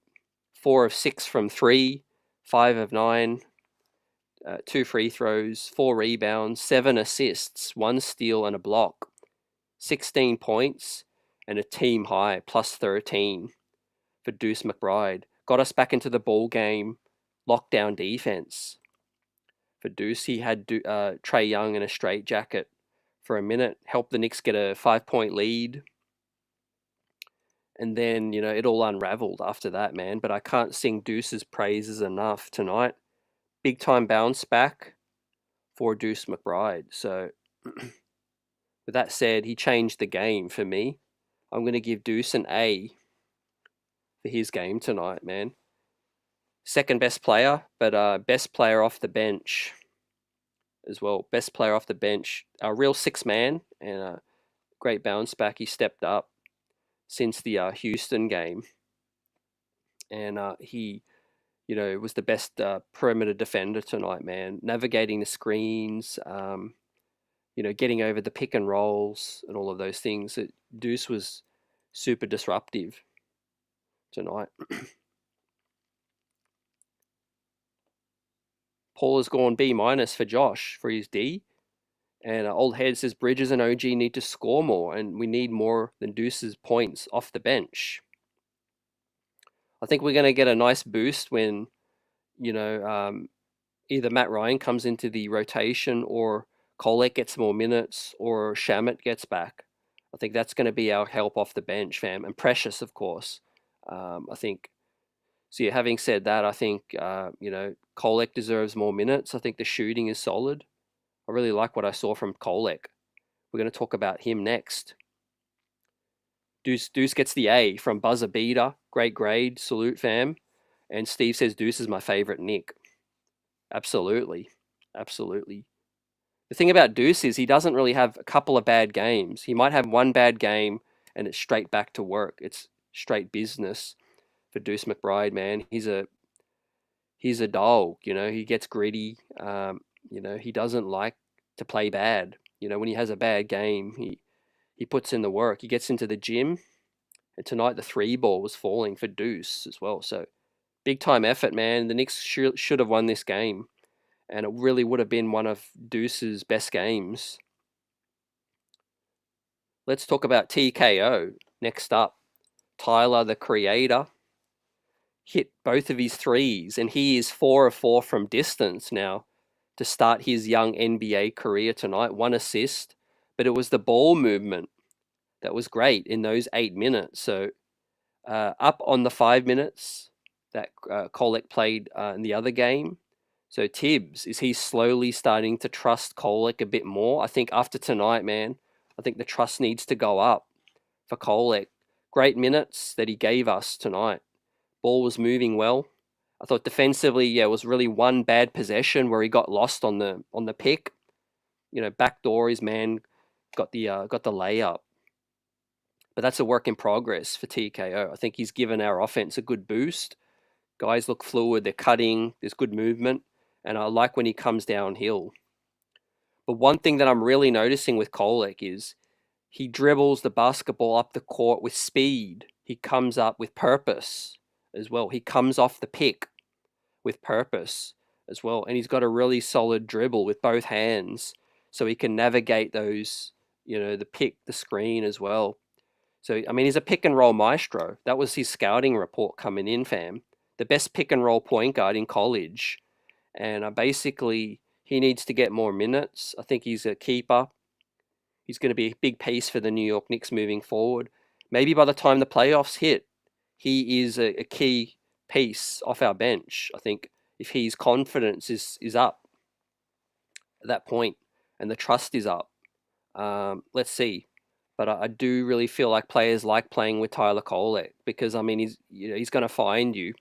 4 of 6 from 3, 5 of 9, 2 free throws, 4 rebounds, 7 assists, 1 steal and a block, 16 points, and a team high +13 for Deuce McBride. Got us back into the ball game, lockdown defense. For Deuce, he had Trae Young in a straitjacket for a minute, helped the Knicks get a 5-point lead. And then, it all unraveled after that, man. But I can't sing Deuce's praises enough tonight. Big time bounce back for Deuce McBride. So, with that said, he changed the game for me. I'm going to give Deuce an A for his game tonight, man. Second best player, but best player off the bench as well. Best player off the bench. A real 6-man and a great bounce back. He stepped up since the Houston game. And he was the best perimeter defender tonight, man. Navigating the screens, getting over the pick and rolls and all of those things. Deuce was super disruptive tonight. Paul has gone B- for Josh for his D. And Old Head says Bridges and OG need to score more, and we need more than Deuce's points off the bench. I think we're going to get a nice boost when, either Matt Ryan comes into the rotation or Kolek gets more minutes or Shamit gets back. I think that's going to be our help off the bench, fam. And Precious, of course. I think. So, yeah, having said that, I think, Kolek deserves more minutes. I think the shooting is solid. I really like what I saw from Kolek. We're going to talk about him next. Deuce gets the A from Buzzer Beater. Great grade. Salute, fam. And Steve says Deuce is my favorite Nick. Absolutely. Absolutely. The thing about Deuce is he doesn't really have a couple of bad games. He might have one bad game and it's straight back to work. It's straight business for Deuce McBride, man. He's a dog, he gets gritty. He doesn't like to play bad. When he has a bad game, he puts in the work. He gets into the gym. And tonight the 3 ball was falling for Deuce as well. So big time effort, man. The Knicks should have won this game. And it really would have been one of Deuce's best games. Let's talk about TKO. Next up, Tyler, the creator, hit both of his threes, and he is 4 of 4 from distance now to start his young NBA career tonight. 1 assist, but it was the ball movement that was great in those 8 minutes. So up on the 5 minutes that Kolek played in the other game. So Tibbs, is he slowly starting to trust Kolek a bit more? I think after tonight, man, I think the trust needs to go up for Kolek. Great minutes that he gave us tonight. Ball was moving well. I thought defensively, it was really one bad possession where he got lost on the pick. Backdoor his man got the layup. But that's a work in progress for TKO. I think he's given our offense a good boost. Guys look fluid, they're cutting, there's good movement, and I like when he comes downhill. But one thing that I'm really noticing with Kolek is he dribbles the basketball up the court with speed. He comes up with purpose as well. He comes off the pick with purpose as well. And he's got a really solid dribble with both hands so he can navigate those, the pick, the screen as well. So, he's a pick and roll maestro. That was his scouting report coming in, fam. The best pick and roll point guard in college. And basically, he needs to get more minutes. I think he's a keeper. He's going to be a big piece for the New York Knicks moving forward. Maybe by the time the playoffs hit, he is a key piece off our bench. I think if his confidence is up at that point and the trust is up, let's see. But I do really feel like players like playing with Tyler Kolek because he's going to find you.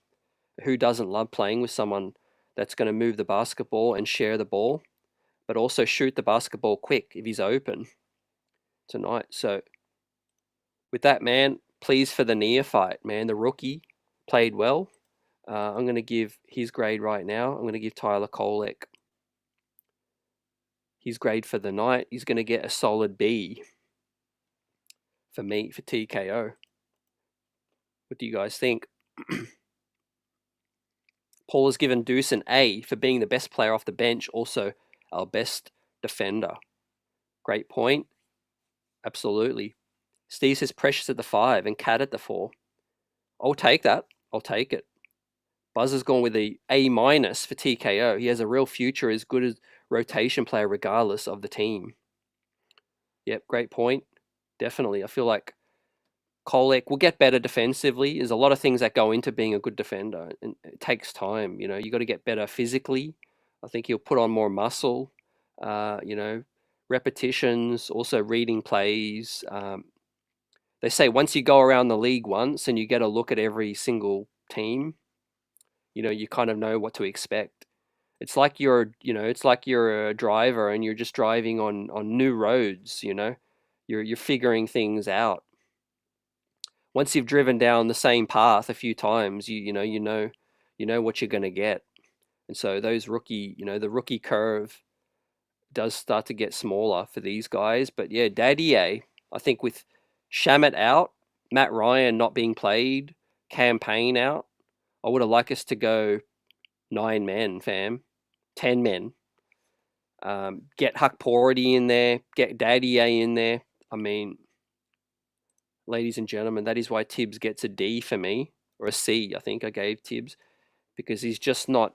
Who doesn't love playing with someone that's going to move the basketball and share the ball, but also shoot the basketball quick if he's open tonight. So with that, man, pleased for the neophyte, man. The rookie played well. I'm going to give his grade right now. I'm going to give Tyler Kolek his grade for the night. He's going to get a solid B for me, for TKO. What do you guys think? Paul has given Deuce an A for being the best player off the bench, also our best defender. Great point. Absolutely. Steve says Precious at the 5 and Cat at the 4. I'll take that. I'll take it. Buzzer's gone with a A- for TKO. He has a real future as good as rotation player regardless of the team. Yep, great point. Definitely. I feel like Kolek will get better defensively. There's a lot of things that go into being a good defender, and it takes time. You got to get better physically. I think he'll put on more muscle, repetitions, also reading plays. They say once you go around the league once and you get a look at every single team, you kind of know what to expect. It's like you're a driver and you're just driving on new roads. You're figuring things out. Once you've driven down the same path a few times, you know you know what you're going to get. And so those rookie, the rookie curve does start to get smaller for these guys. But yeah, Dadier, I think with Shamet out, Matt Ryan not being played, Campaign out, I would have liked us to go 9 men, fam, 10 men. Get Huck Porty in there, get Dadier in there. I mean, ladies and gentlemen, that is why Tibbs gets a D for me, or a C, I think I gave Tibbs, because he's not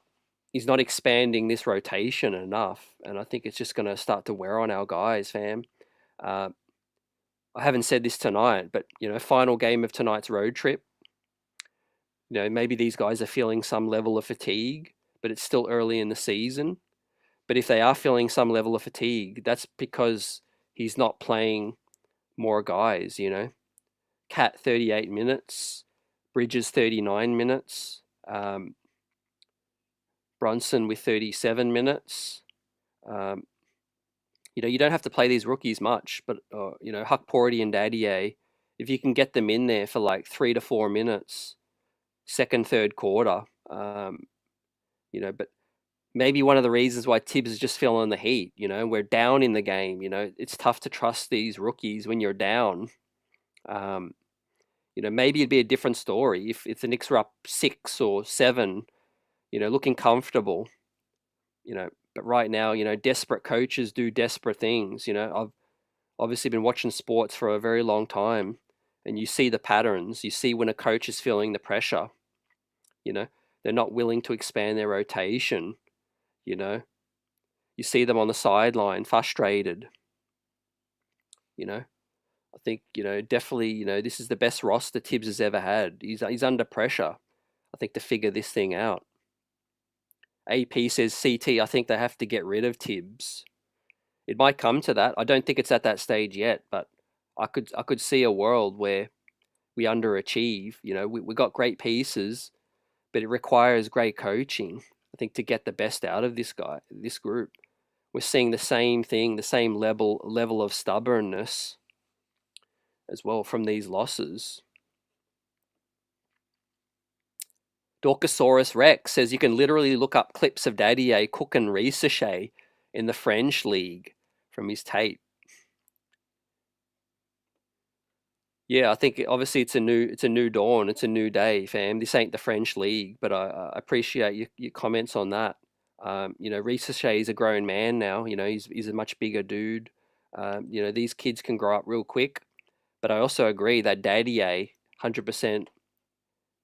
expanding this rotation enough, and I think it's just going to start to wear on our guys, fam. Uh, I haven't said this tonight, but final game of tonight's road trip. Maybe these guys are feeling some level of fatigue, but it's still early in the season. But if they are feeling some level of fatigue, that's because he's not playing more guys. Cat 38 minutes, Bridges 39 minutes, Brunson with 37 minutes. You don't have to play these rookies much, but Huck Porty and Dadier, if you can get them in there for like 3 to 4 minutes, second, third quarter, but maybe one of the reasons why Tibbs is just feeling the heat, we're down in the game, it's tough to trust these rookies when you're down. Maybe it'd be a different story if the Knicks were up 6 or 7, looking comfortable, but right now, desperate coaches do desperate things. I've obviously been watching sports for a very long time, and you see the patterns. You see when a coach is feeling the pressure, they're not willing to expand their rotation, you see them on the sideline frustrated, I think, definitely, this is the best roster Tibbs has ever had. He's under pressure, I think, to figure this thing out. AP says, CT, I think they have to get rid of Tibbs. It might come to that. I don't think it's at that stage yet, but I could see a world where we underachieve. We got great pieces, but it requires great coaching, I think, to get the best out of this group. We're seeing the same thing, the same level of stubbornness as well from these losses. Dorcosaurus Rex says you can literally look up clips of Dadier, Cook and Ricochet in the French league from his tape. Yeah, I think obviously it's a new dawn, it's a new day, fam. This ain't the French league, but I appreciate your comments on that. Ricochet is a grown man now. He's a much bigger dude. These kids can grow up real quick, but I also agree that Dadier 100%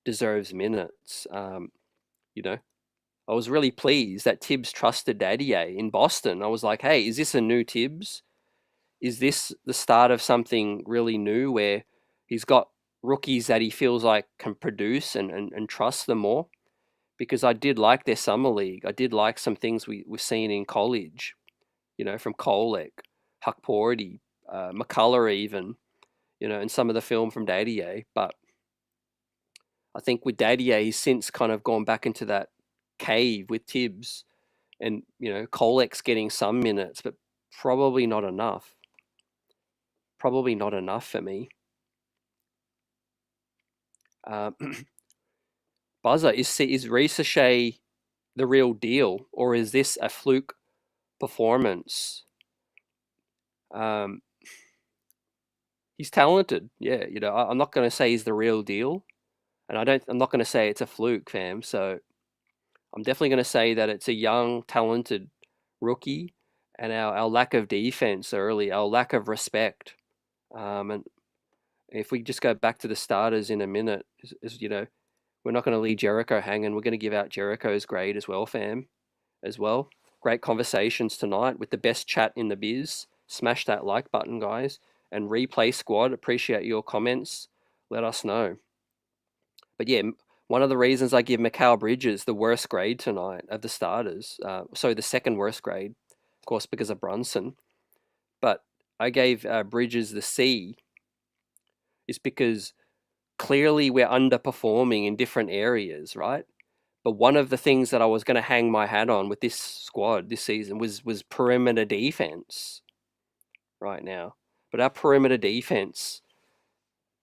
deserves minutes. I was really pleased that Tibbs trusted Dadier in Boston. I was like, hey, is this a new Tibbs? Is this the start of something really new where he's got rookies that he feels like can produce and trust them more? Because I did like their summer league. I did like some things we've seen in college, from Kolek, Huck Porty, McCullough even, and some of the film from Dadier. But I think with Dadier, he's since kind of gone back into that cave with Tibbs, and Kolek's getting some minutes, but probably not enough. Probably not enough for me. Buzzer, is Ricochet the real deal, or is this a fluke performance? He's talented, yeah. I'm not going to say he's the real deal, and I'm not going to say it's a fluke, fam. So I'm definitely going to say that it's a young, talented rookie, and our lack of defense early, our lack of respect. And if we just go back to the starters in a minute, we're not going to leave Jericho hanging. We're going to give out Jericho's grade as well, fam, as well. Great conversations tonight with the best chat in the biz. Smash that like button, guys. And replay squad, appreciate your comments. Let us know. But yeah, one of the reasons I give Mikal Bridges the worst grade tonight of the starters, the second worst grade, of course, because of Brunson. But I gave Bridges the C, is because clearly we're underperforming in different areas, right? But one of the things that I was going to hang my hat on with this squad this season was perimeter defense right now. But our perimeter defense,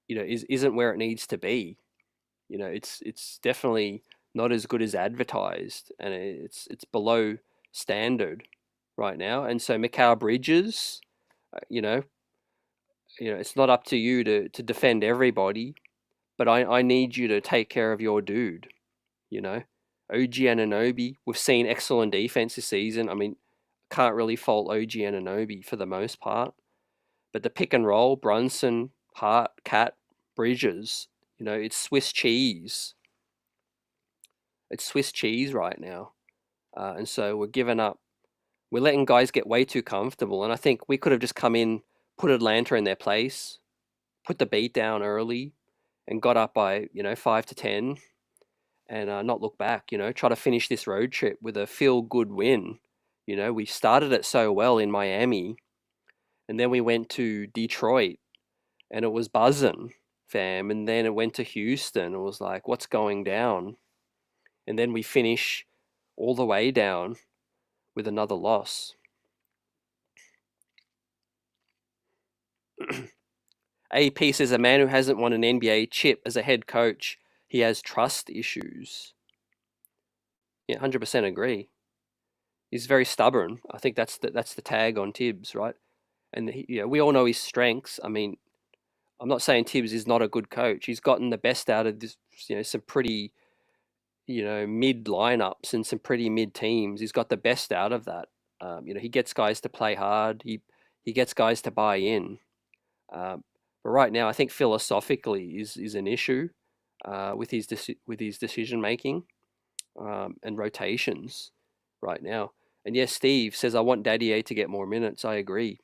isn't where it needs to be. It's definitely not as good as advertised, and it's below standard right now. And so Mikal Bridges, you know, it's not up to you to defend everybody, but I need you to take care of your dude. OG Anunoby, we've seen excellent defense this season. I mean, can't really fault OG Anunoby for the most part, but the pick and roll, Brunson, Hart, Cat, Bridges, it's Swiss cheese. It's Swiss cheese right now. And so we're letting guys get way too comfortable. And I think we could have just come in, put Atlanta in their place, put the beat down early, and got up by 5 to 10, and not look back. Try to finish this road trip with a feel good win. We started it so well in Miami, and then we went to Detroit, and it was buzzing, fam. And then it went to Houston. It was like, what's going down? And then we finish all the way down with another loss. AP says a man who hasn't won an NBA chip as a head coach, he has trust issues. Yeah, 100% agree. He's very stubborn. I think that's the tag on Tibbs, right? And we all know his strengths. I mean, I'm not saying Tibbs is not a good coach. He's gotten the best out of this, some pretty, mid lineups and some pretty mid teams. He's got the best out of that. He gets guys to play hard. He gets guys to buy in. But right now, I think philosophically is an issue with his decision making and rotations right now. And yes, Steve says I want Daddy A to get more minutes. I agree.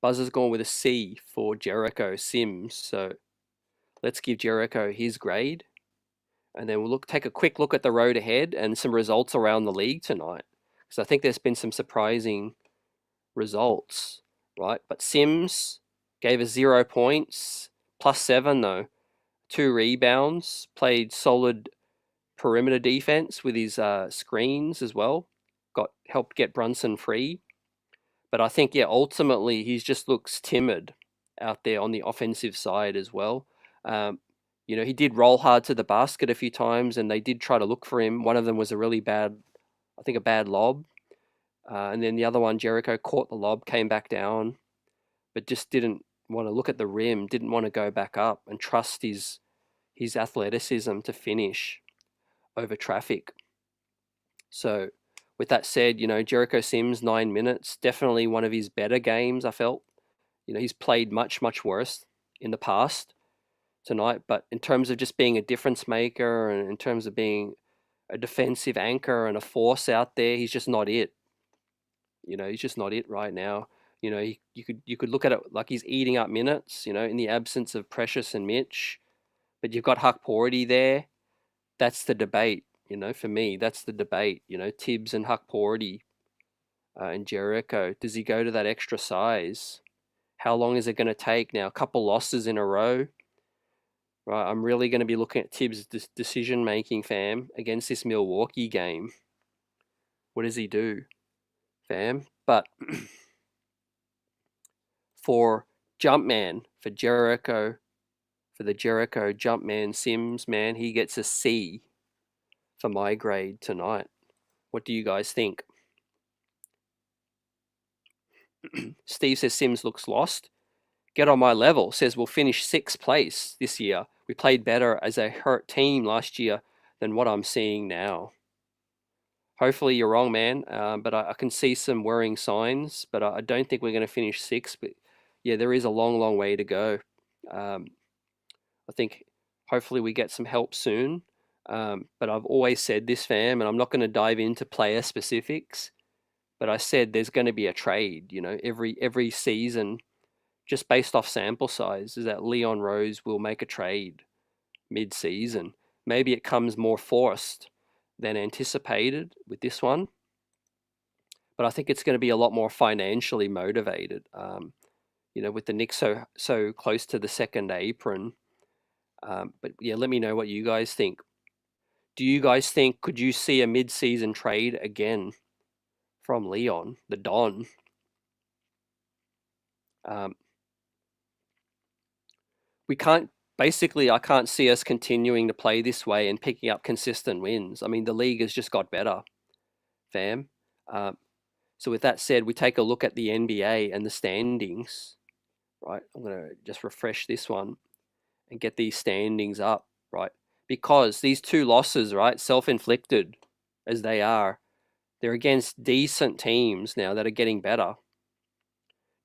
Buzzer's gone with a C for Jericho Sims. So let's give Jericho his grade, and then we'll take a quick look at the road ahead and some results around the league tonight, because I think there's been some surprising results, right? But Sims gave us 0 points, +7 though, 2 rebounds, played solid perimeter defense with his screens as well, helped get Brunson free. But I think, ultimately he just looks timid out there on the offensive side as well. He did roll hard to the basket a few times, and they did try to look for him. One of them was a really bad, I think, a bad lob. And then the other one, Jericho caught the lob, came back down, but just didn't want to look at the rim, didn't want to go back up and trust his athleticism to finish over traffic. So with that said, Jericho Sims, 9 minutes, definitely one of his better games, I felt. He's played much, much worse in the past tonight, but in terms of just being a difference maker and in terms of being a defensive anchor and a force out there, he's just not it. He's just not it right now. You could look at it like he's eating up minutes, in the absence of Precious and Mitch, but you've got Huck Porty there. That's the debate. For me, that's the debate. Tibbs and Huck Porty and Jericho. Does he go to that extra size? How long is it going to take now? A couple losses in a row. Right, I'm really going to be looking at Tibbs' decision making, fam, against this Milwaukee game. What does he do, fam? But for Jumpman, for the Jericho Jumpman Sims, man, he gets a C for my grade tonight. What do you guys think? Steve says Sims looks lost. Get on my level says we'll finish 6th place this year. We played better as a hurt team last year than what I'm seeing now. Hopefully you're wrong, man, but I can see some worrying signs, but I don't think we're going to finish 6th. But yeah, there is a long, long way to go. I think hopefully we get some help soon. But I've always said this, fam, and I'm not going to dive into player specifics, but I said there's going to be a trade, every season, just based off sample size, is that Leon Rose will make a trade mid-season. Maybe it comes more forced than anticipated with this one, but I think it's going to be a lot more financially motivated. With the Knicks so close to the second apron. But yeah, let me know what you guys think. Do you guys think, could you see a mid-season trade again from Leon, the Don? We can't basically, I can't see us continuing to play this way and picking up consistent wins. I mean, the league has just got better, fam. So with that said, we take a look at the NBA and the standings, right? I'm going to just refresh this one and get these standings up, right? Because these two losses, right, self-inflicted as they are, they're against decent teams now that are getting better.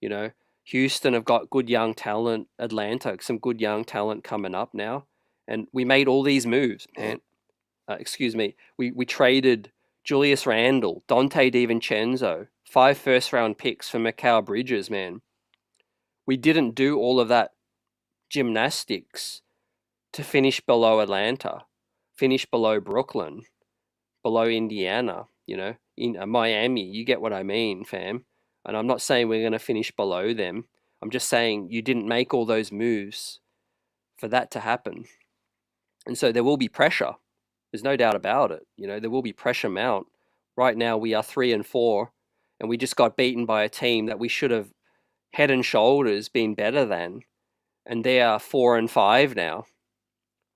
You know, Houston have got good young talent. Atlanta, some good young talent coming up now. And we made all these moves, man. Excuse me. We traded Julius Randle, Dante DiVincenzo, 5 first-round picks for Mikal Bridges, man. We didn't do all of that gymnastics to finish below Atlanta, finish below Brooklyn, below Indiana, in Miami. You get what I mean, fam. And I'm not saying we're going to finish below them. I'm just saying you didn't make all those moves for that to happen. And so there will be pressure. There's no doubt about it. There will be pressure mount. Right now we are 3-4, and we just got beaten by a team that we should have head and shoulders been better than. And they are 4-5 now,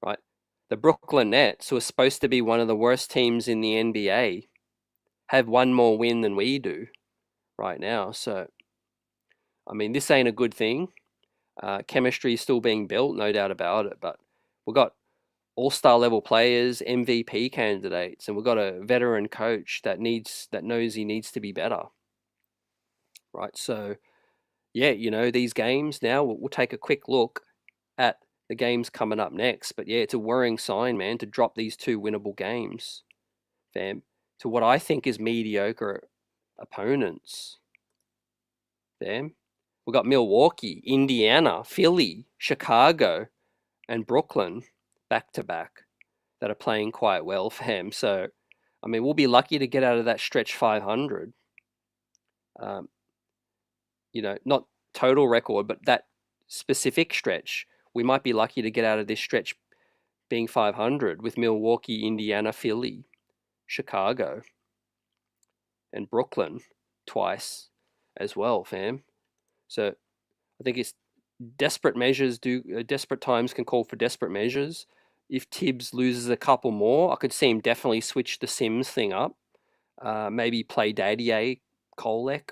right? The Brooklyn Nets, who are supposed to be one of the worst teams in the NBA, have one more win than we do right now. So, I mean, this ain't a good thing. Chemistry is still being built, no doubt about it. But we've got all-star level players, MVP candidates, and we've got a veteran coach that knows he needs to be better, right? So, yeah, these games now, we'll take a quick look at the games coming up next. But yeah, it's a worrying sign, man, to drop these 2 winnable games, fam, to what I think is mediocre opponents. Fam, we've got Milwaukee, Indiana, Philly, Chicago, and Brooklyn back to back that are playing quite well, fam. So, I mean, we'll be lucky to get out of that stretch 500. Not total record, but that specific stretch, we might be lucky to get out of this stretch being 500 with Milwaukee, Indiana, Philly, Chicago, and Brooklyn twice as well, fam. So I think it's desperate times can call for desperate measures. If Tibbs loses a couple more, I could see him definitely switch the Sims thing up. Maybe play Dadier, Kolek.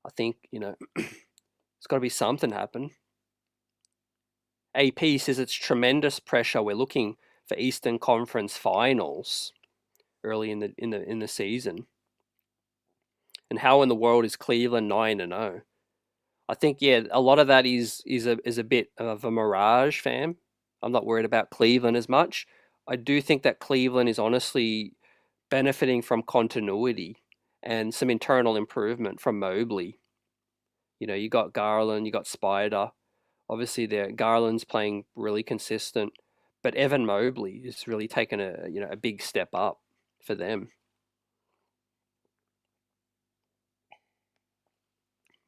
I think, it's got to be something happen. AP says it's tremendous pressure. We're looking for Eastern Conference Finals early in the season. And how in the world is Cleveland 9-0? I think, yeah, a lot of that is a bit of a mirage, fam. I'm not worried about Cleveland as much. I do think that Cleveland is honestly benefiting from continuity and some internal improvement from Mobley. You got Garland, you got Spider. Obviously, Garland's playing really consistent, but Evan Mobley is really taken a big step up for them.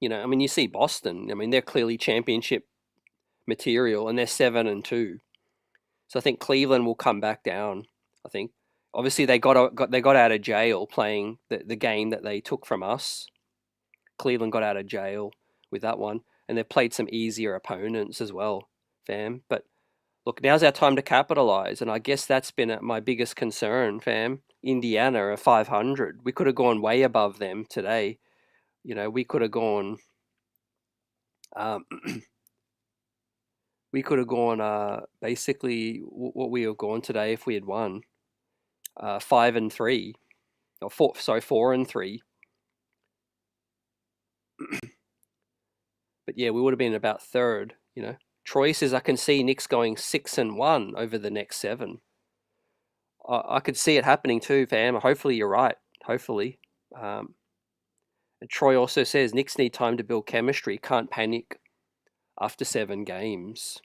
I mean, you see Boston. I mean, they're clearly championship material, and they're 7-2. So I think Cleveland will come back down. I think obviously they got out of jail playing the game that they took from us. Cleveland got out of jail with that one, and they've played some easier opponents as well, fam. But look, now's our time to capitalize, and I guess that's been my biggest concern, fam. Indiana are 500. We could have gone way above them today. We could have gone. We could have gone basically what we have gone today if we had won 5-3 or 4-3. But yeah, we would have been about third. Troy says I can see Knicks going 6-1 over the next 7. I could see it happening too, fam. Hopefully you're right. Hopefully. And Troy also says Knicks need time to build chemistry. Can't panic after 7 games.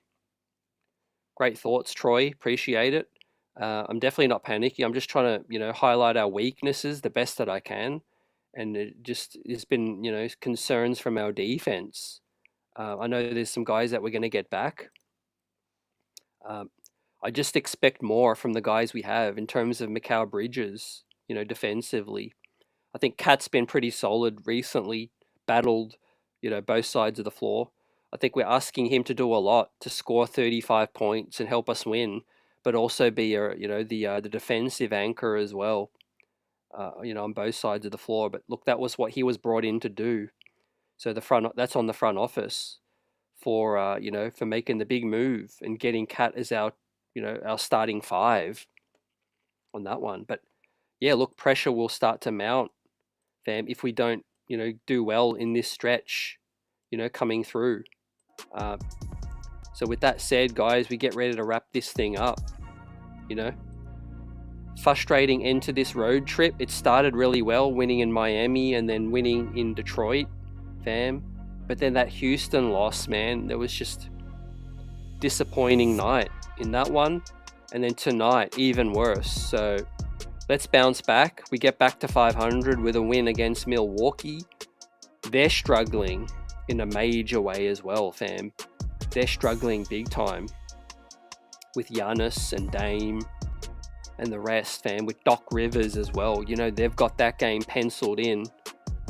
Great thoughts, Troy. Appreciate it. I'm definitely not panicking. I'm just trying to, highlight our weaknesses the best that I can. And it's been, concerns from our defense. I know there's some guys that we're going to get back. I just expect more from the guys we have in terms of Mikal Bridges, defensively. I think Cat's been pretty solid recently, battled, both sides of the floor. I think we're asking him to do a lot to score 35 points and help us win, but also be the defensive anchor as well. On both sides of the floor. But look, that was what he was brought in to do. So that's on the front office for for making the big move and getting Cat as our starting five on that one. But yeah, look, pressure will start to mount, fam, if we don't do well in this stretch, coming through. So with that said, guys, we get ready to wrap this thing up. Frustrating end to this road trip. It started really well, winning in Miami and then winning in Detroit, fam. But then that Houston loss, man, there was just disappointing night in that one. And then tonight, even worse. So let's bounce back. We get back to 500 with a win against Milwaukee. They're struggling in a major way as well, fam. They're struggling big time with Giannis and Dame and the rest, fam, with Doc Rivers as well. They've got that game penciled in,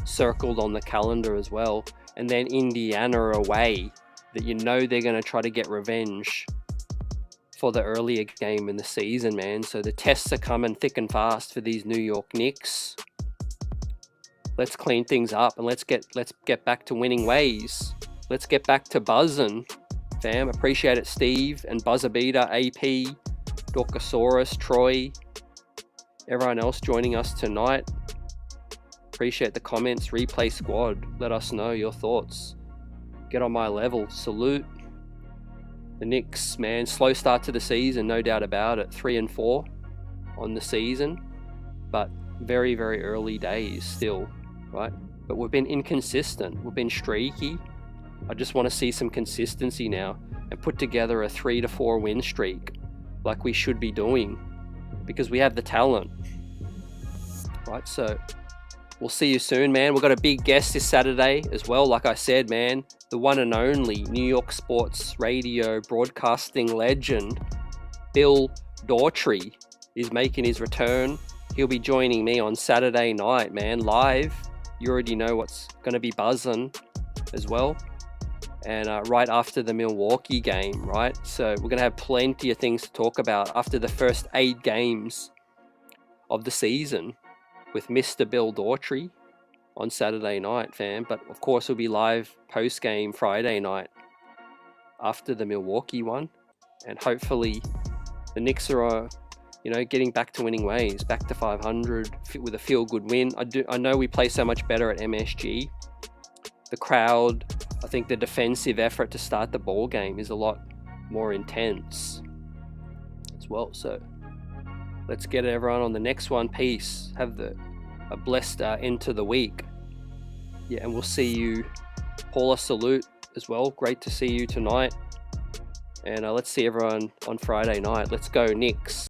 circled on the calendar as well. And then Indiana away, that they're going to try to get revenge for the earlier game in the season, man. So the tests are coming thick and fast for these New York Knicks. Let's clean things up and let's get back to winning ways. Let's get back to buzzing, fam. Appreciate it, Steve and Buzzer Beater, AP, Dorkosaurus, Troy, everyone else joining us tonight. Appreciate the comments. Replay squad, let us know your thoughts. Get on my level. Salute. The Knicks, man, slow start to the season, no doubt about it. 3-4 on the season, but very, very early days still, right? But we've been inconsistent. We've been streaky. I just want to see some consistency now and put together a 3 to 4 win streak like we should be doing, because we have the talent, right? So we'll see you soon, man. We've got a big guest this Saturday as well. Like I said, man, the one and only New York sports radio broadcasting legend, Bill Daughtry, is making his return. He'll be joining me on Saturday night, man, live. You already know what's going to be buzzing as well. And right after the Milwaukee game, right? So we're going to have plenty of things to talk about after the first 8 games of the season with Mr. Bill Daughtry on Saturday night, fam. But of course, we'll be live post-game Friday night after the Milwaukee one. And hopefully the Knicks are, getting back to winning ways, back to 500 with a feel-good win. I know we play so much better at MSG. The crowd, I think the defensive effort to start the ball game is a lot more intense as well. So let's get everyone on the next one. Peace. Have a blessed end to the week. Yeah, and we'll see you. Paula, salute as well. Great to see you tonight. And let's see everyone on Friday night. Let's go, Knicks.